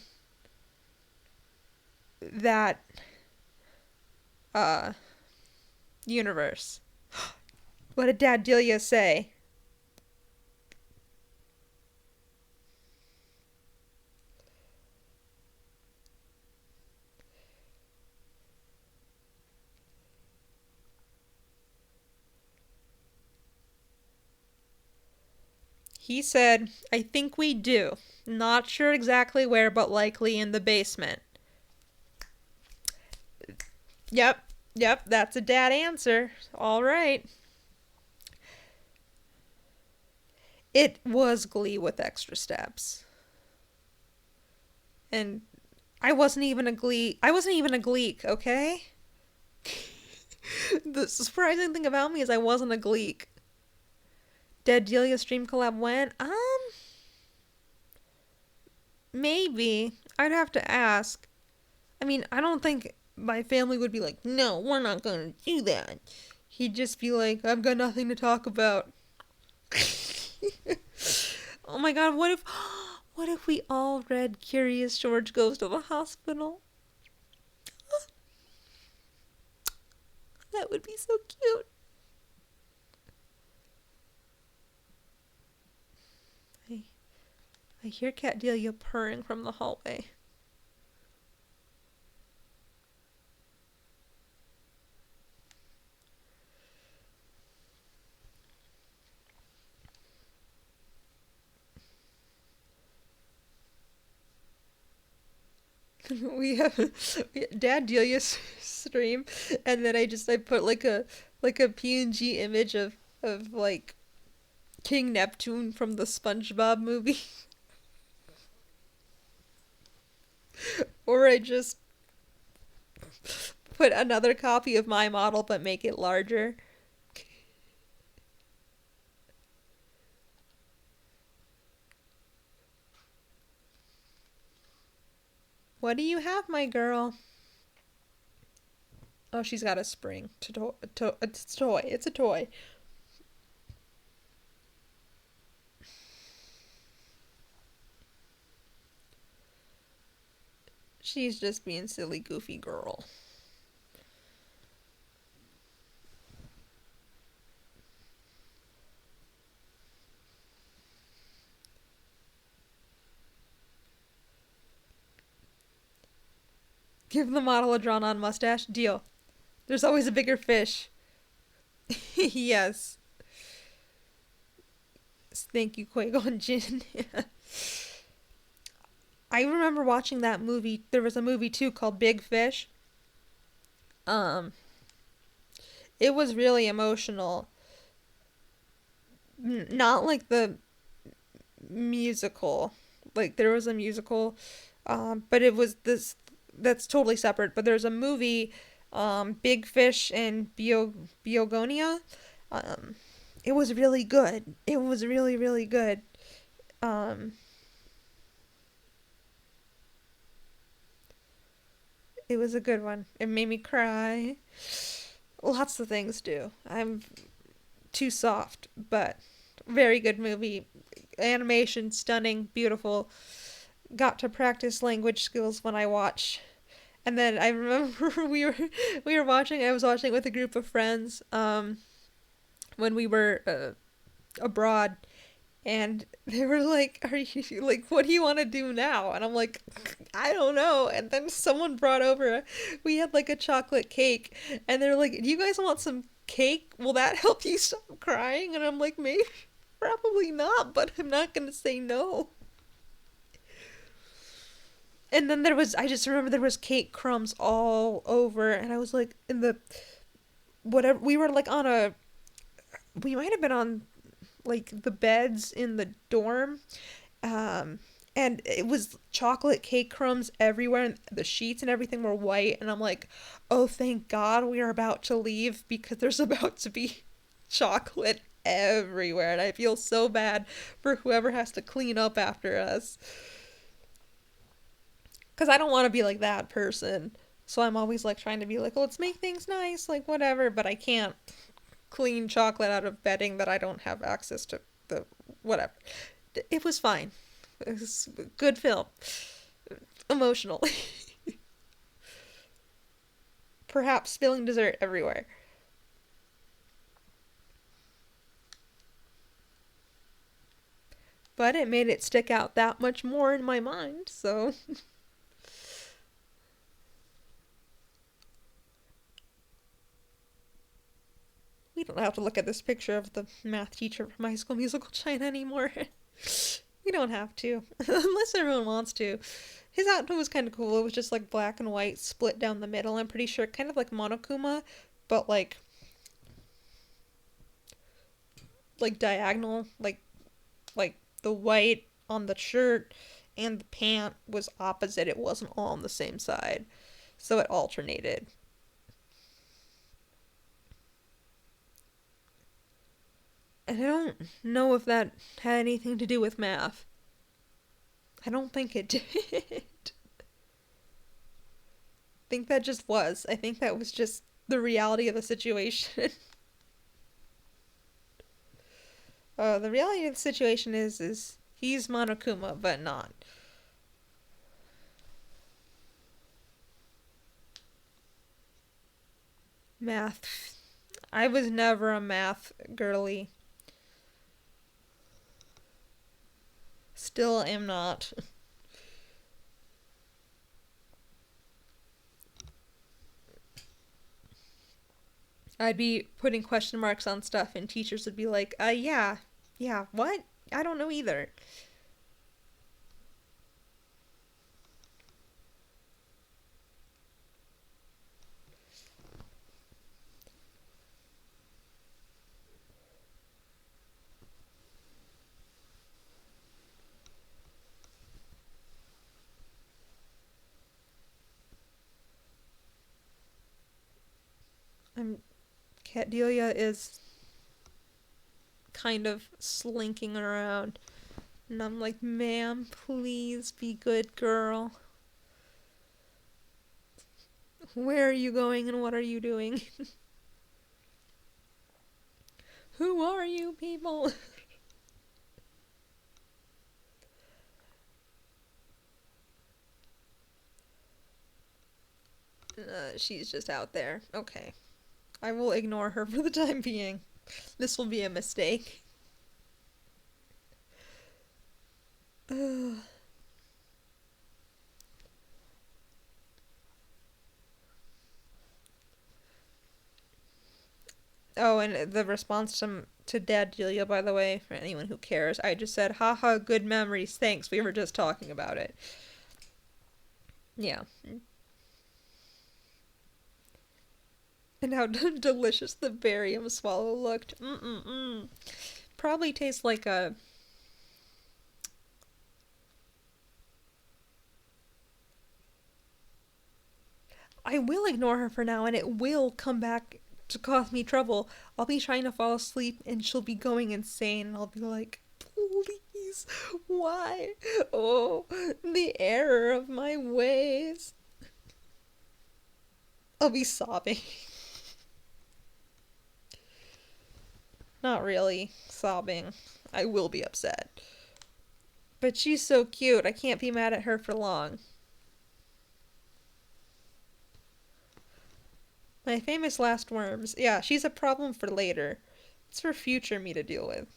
that universe. What did Dad Delia say? He said, I think we do. Not sure exactly where, but likely in the basement. Yep, that's a dad answer. All right. It was Glee with extra steps. And I wasn't even a Gleek, okay? The surprising thing about me is I wasn't a Gleek. Dead Delia stream collab went? Maybe. I'd have to ask. I mean, I don't think my family would be like, no, we're not gonna do that. He'd just be like, I've got nothing to talk about. Oh my god, what if we all read Curious George Goes to the Hospital? That would be so cute. I hear Cat Delia purring from the hallway. we have Dad Delia's stream, and then I put like a PNG image of like King Neptune from the SpongeBob movie. Or I just put another copy of my model but make it larger. What do you have, my girl? Oh, she's got a spring. It's a toy. It's a toy. She's just being silly, goofy girl. Give the model a drawn-on mustache. Deal. There's always a bigger fish. Yes. Thank you, Qui-Gon Jinn. I remember watching that movie. There was a movie too called Big Fish. It was really emotional. Not like the musical. Like there was a musical, but it was this. That's totally separate. But there's a movie, Big Fish in Beogonia. It was really good. It was really, really good. It was a good one. It made me cry. Lots of things do. I'm too soft, but very good movie. Animation, stunning, beautiful. Got to practice language skills when I watch. And then I remember we were watching. I was watching with a group of friends when we were abroad, and they were like, "Are you like, what do you want to do now?" And I'm like, "I don't know." And then someone brought over, we had like a chocolate cake, and they're like, "Do you guys want some cake? Will that help you stop crying?" And I'm like, "Maybe, probably not, but I'm not gonna say no." And then I just remember there was cake crumbs all over, and I was like, we were like we might have been on like the beds in the dorm, and And it was chocolate cake crumbs everywhere, and the sheets and everything were white, and I'm like, oh, thank God we are about to leave, because there's about to be chocolate everywhere, and I feel so bad for whoever has to clean up after us, because I don't want to be like that person. So I'm always like trying to be like, oh, let's make things nice, like whatever, but I can't clean chocolate out of bedding that I don't have access to. The whatever. It was fine. It was a good film. Emotional. Perhaps spilling dessert everywhere. But it made it stick out that much more in my mind, so... We don't have to look at this picture of the math teacher from High School Musical China anymore. We don't have to. Unless everyone wants to. His outfit was kind of cool. It was just like black and white split down the middle, I'm pretty sure. Kind of like Monokuma, but like diagonal. Like the white on the shirt and the pant was opposite. It wasn't all on the same side. So it alternated. And I don't know if that had anything to do with math. I don't think it did. I think that just was. I think that was just the reality of the situation. The reality of the situation is he's Monokuma, but not. Math. I was never a math girly. Still am not. I'd be putting question marks on stuff and teachers would be like, yeah, what? I don't know either. Cat Delia is kind of slinking around. And I'm like, ma'am, please be good girl. Where are you going and what are you doing? Who are you people? She's just out there. Okay. I will ignore her for the time being. This will be a mistake. Ugh. Oh, and the response to Dad Delia, by the way, for anyone who cares, I just said, haha, good memories, thanks, we were just talking about it. Yeah. And how delicious the barium swallow looked. Probably tastes like a... I will ignore her for now, and it will come back to cause me trouble. I'll be trying to fall asleep, and she'll be going insane, and I'll be like, please, why? Oh, the error of my ways. I'll be sobbing. Not really sobbing. I will be upset. But she's so cute, I can't be mad at her for long. My famous last worms. Yeah, she's a problem for later. It's for future me to deal with.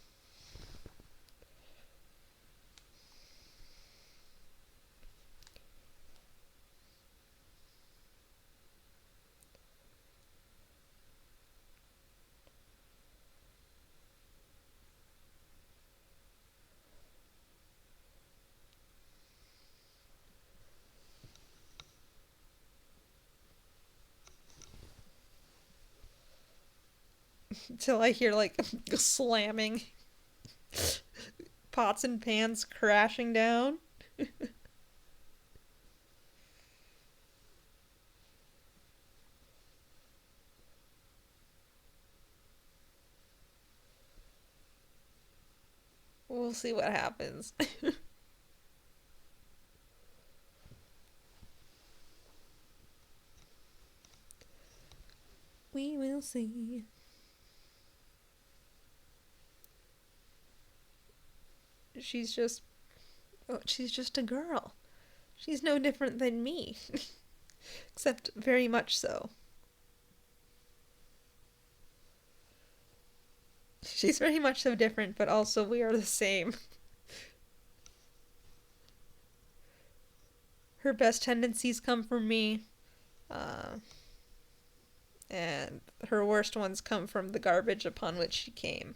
Until I hear like slamming, pots and pans crashing down. We'll see what happens. We will see. She's just she's just a girl. She's no different than me. Except very much so. She's very much so different, but also we are the same. Her best tendencies come from me, uh, and her worst ones come from the garbage upon which she came.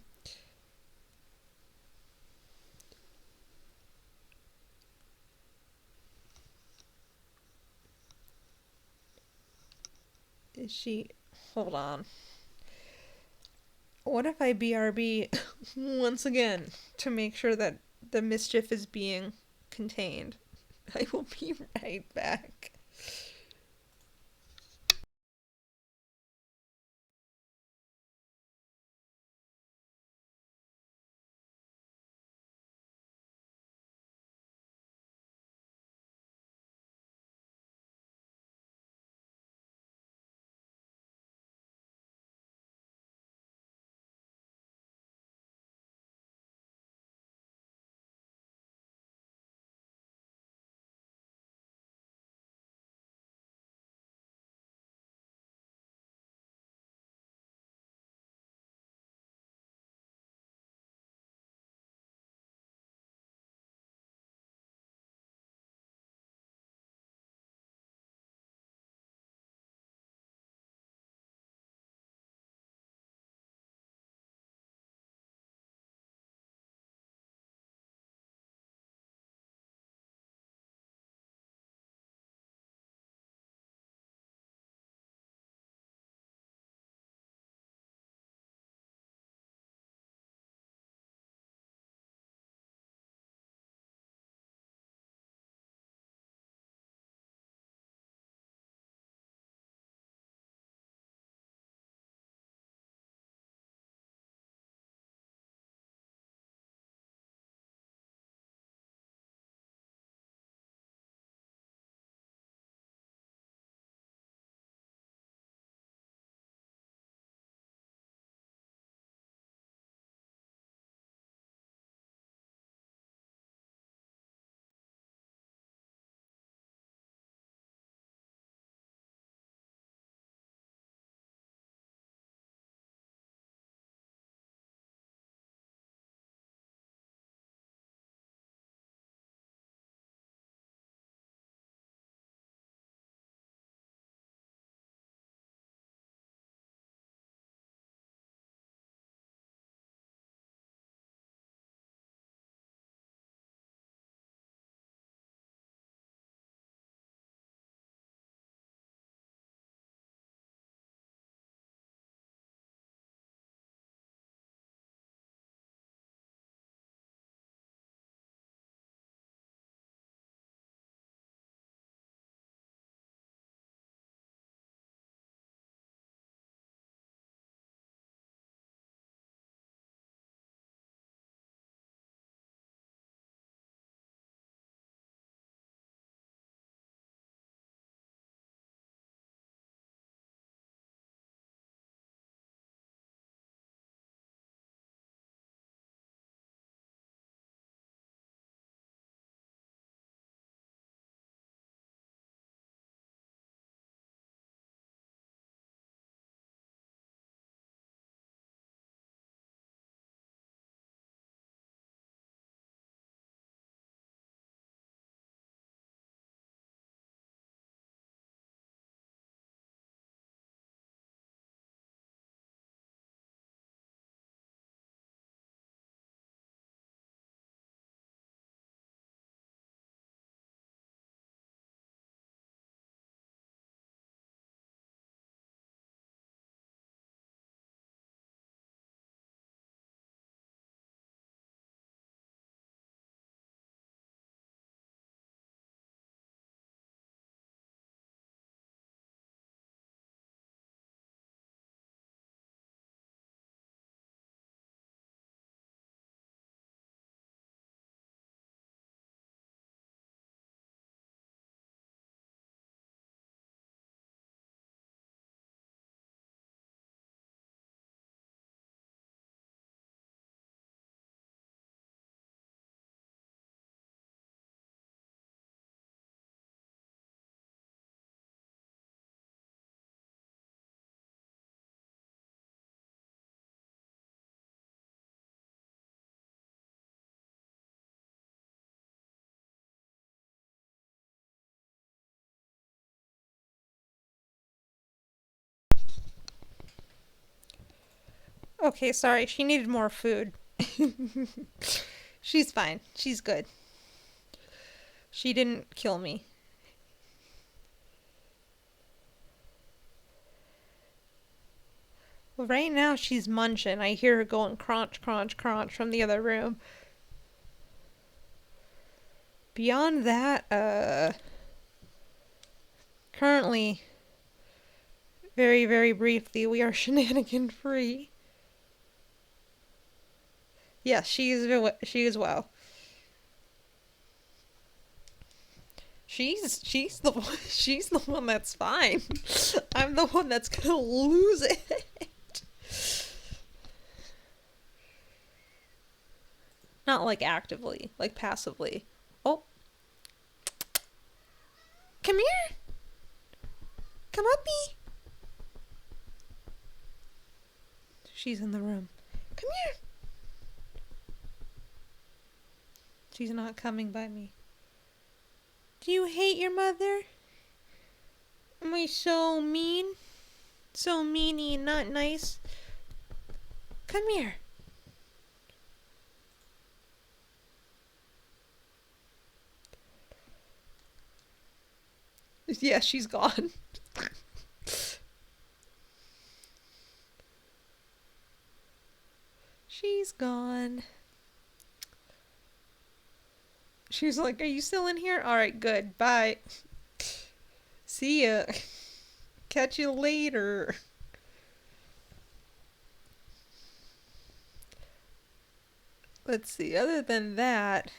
Is she... Hold on. What if I BRB once again to make sure that the mischief is being contained? I will be right back. Okay, sorry. She needed more food. She's fine. She's good. She didn't kill me. Well, right now she's munching. I hear her going crunch, crunch, crunch from the other room. Beyond that, currently, very, very briefly, we are shenanigan free. Yes, she is well. She's the one that's fine. I'm the one that's gonna lose it. Not like actively, like passively. Oh. Come here. Come uppy. She's in the room. Come here. She's not coming by me. Do you hate your mother? Am I so mean? So meany and not nice? Come here. Yeah, she's gone. She's gone. She's like, are you still in here? Alright, good. Bye. See ya. Catch you later. Let's see, other than that,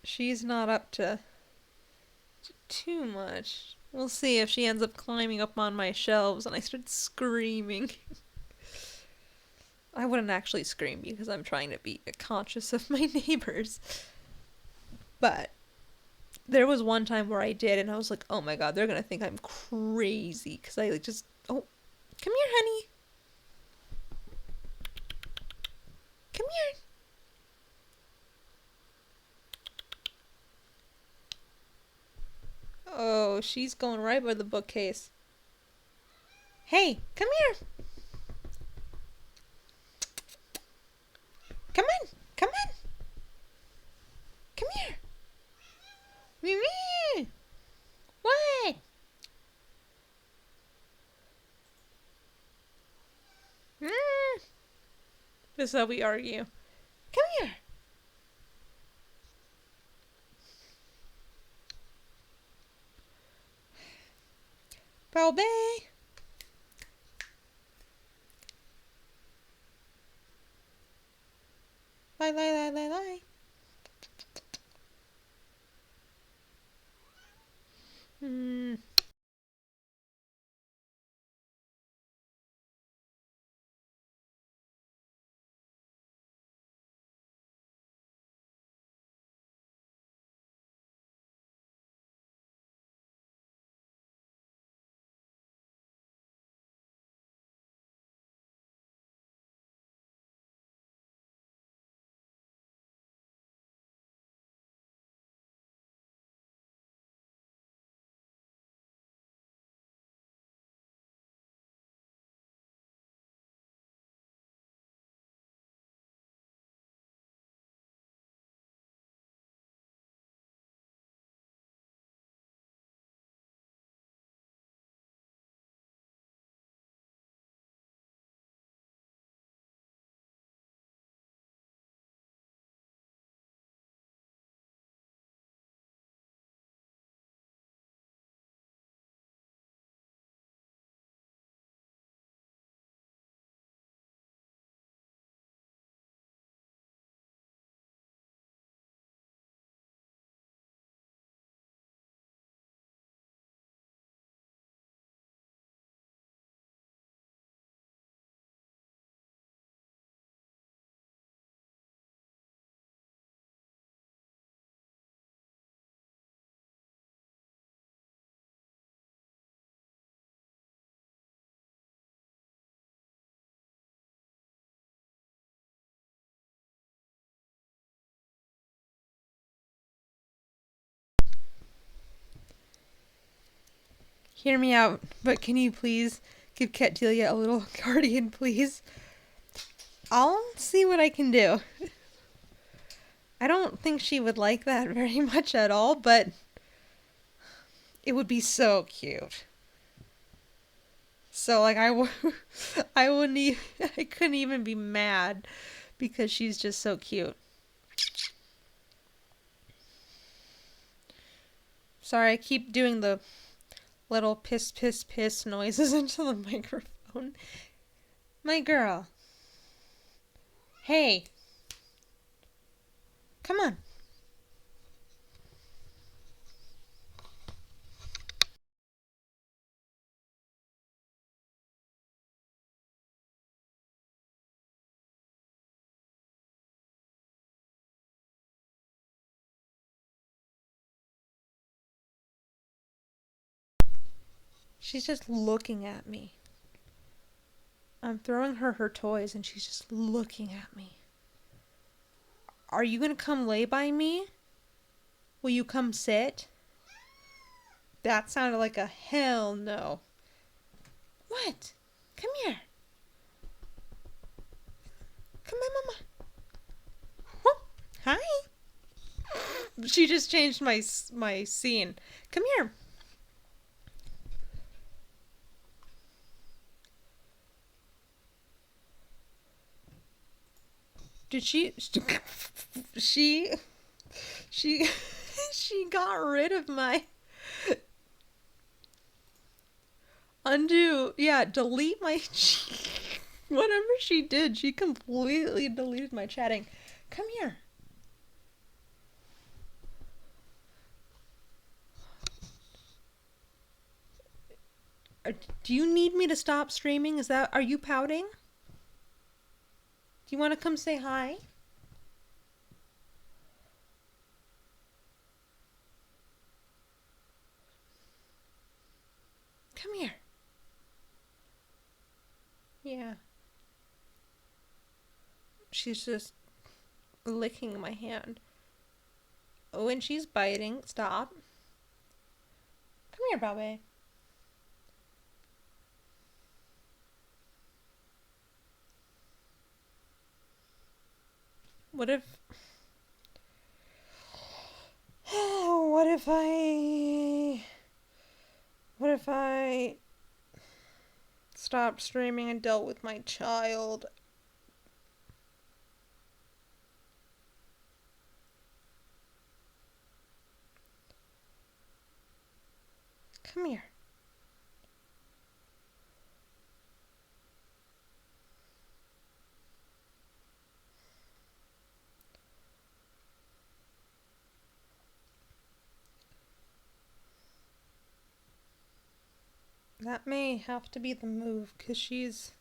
she's not up to too much. We'll see if she ends up climbing up on my shelves and I start screaming. I wouldn't actually scream because I'm trying to be conscious of my neighbors. But there was one time where I did and I was like, oh my god, they're gonna think I'm crazy because I just... Oh, come here, honey. Come here. Oh, she's going right by the bookcase. Hey, come here. Come on. Come on. Come here. Mimi. What? This is how we argue. Come here. Baby. Lie, lie, lie, lie, lie. Hear me out, but can you please Give Cat Delia a little guardian, please. I'll see what I can do. I don't think she would like that very much at all, but it would be so cute. So, like, I wouldn't even, I couldn't even be mad because she's just so cute. Sorry, I keep doing the little piss, piss, piss noises into the microphone. My girl. Hey. Come on. She's just looking at me. I'm throwing her toys and she's just looking at me. Are you gonna come lay by me? Will you come sit? That sounded like a hell no. What? Come here. Come on, Mama. Whoop. Hi. She just changed my scene. Come here. Did she got rid of my delete my whatever she did. She completely deleted my chatting. Come here. Do you need me to stop streaming? Are you pouting? Do you want to come say hi? Come here. Yeah. She's just licking my hand. Oh, and she's biting. Stop. Come here, Bobby. What if I stopped streaming and dealt with my child? Come here. That may have to be the move, because she's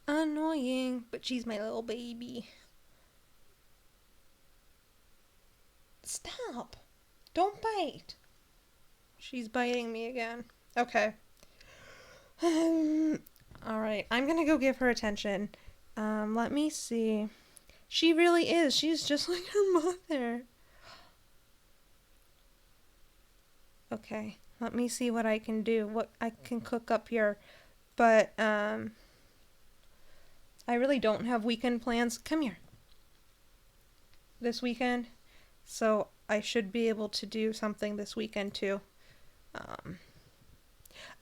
annoying, but she's my little baby. Stop! Don't bite! She's biting me again. Okay. Alright, I'm gonna go give her attention. Let me see. She really is. She's just like her mother. Okay. Let me see what I can do, what I can cook up here. But, I really don't have weekend plans. Come here. This weekend. So, I should be able to do something this weekend, too.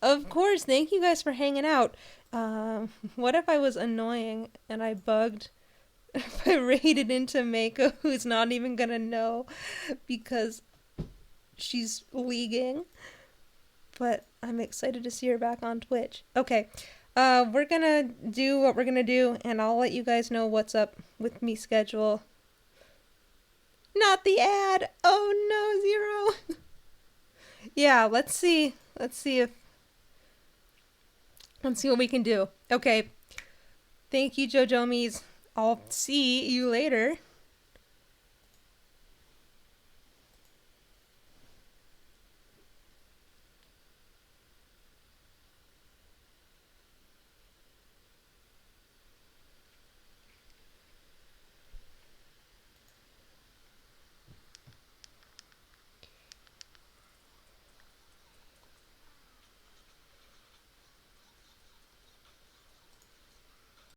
Of course, thank you guys for hanging out. What if I was annoying and I bugged, if I raided into Mako, who's not even gonna know because she's leaguing? But I'm excited to see her back on Twitch. Okay, we're gonna do what we're gonna do, and I'll let you guys know what's up with me schedule. Not the ad! Oh no, 0! Yeah, let's see what we can do. Okay, thank you, JoJomies. I'll see you later.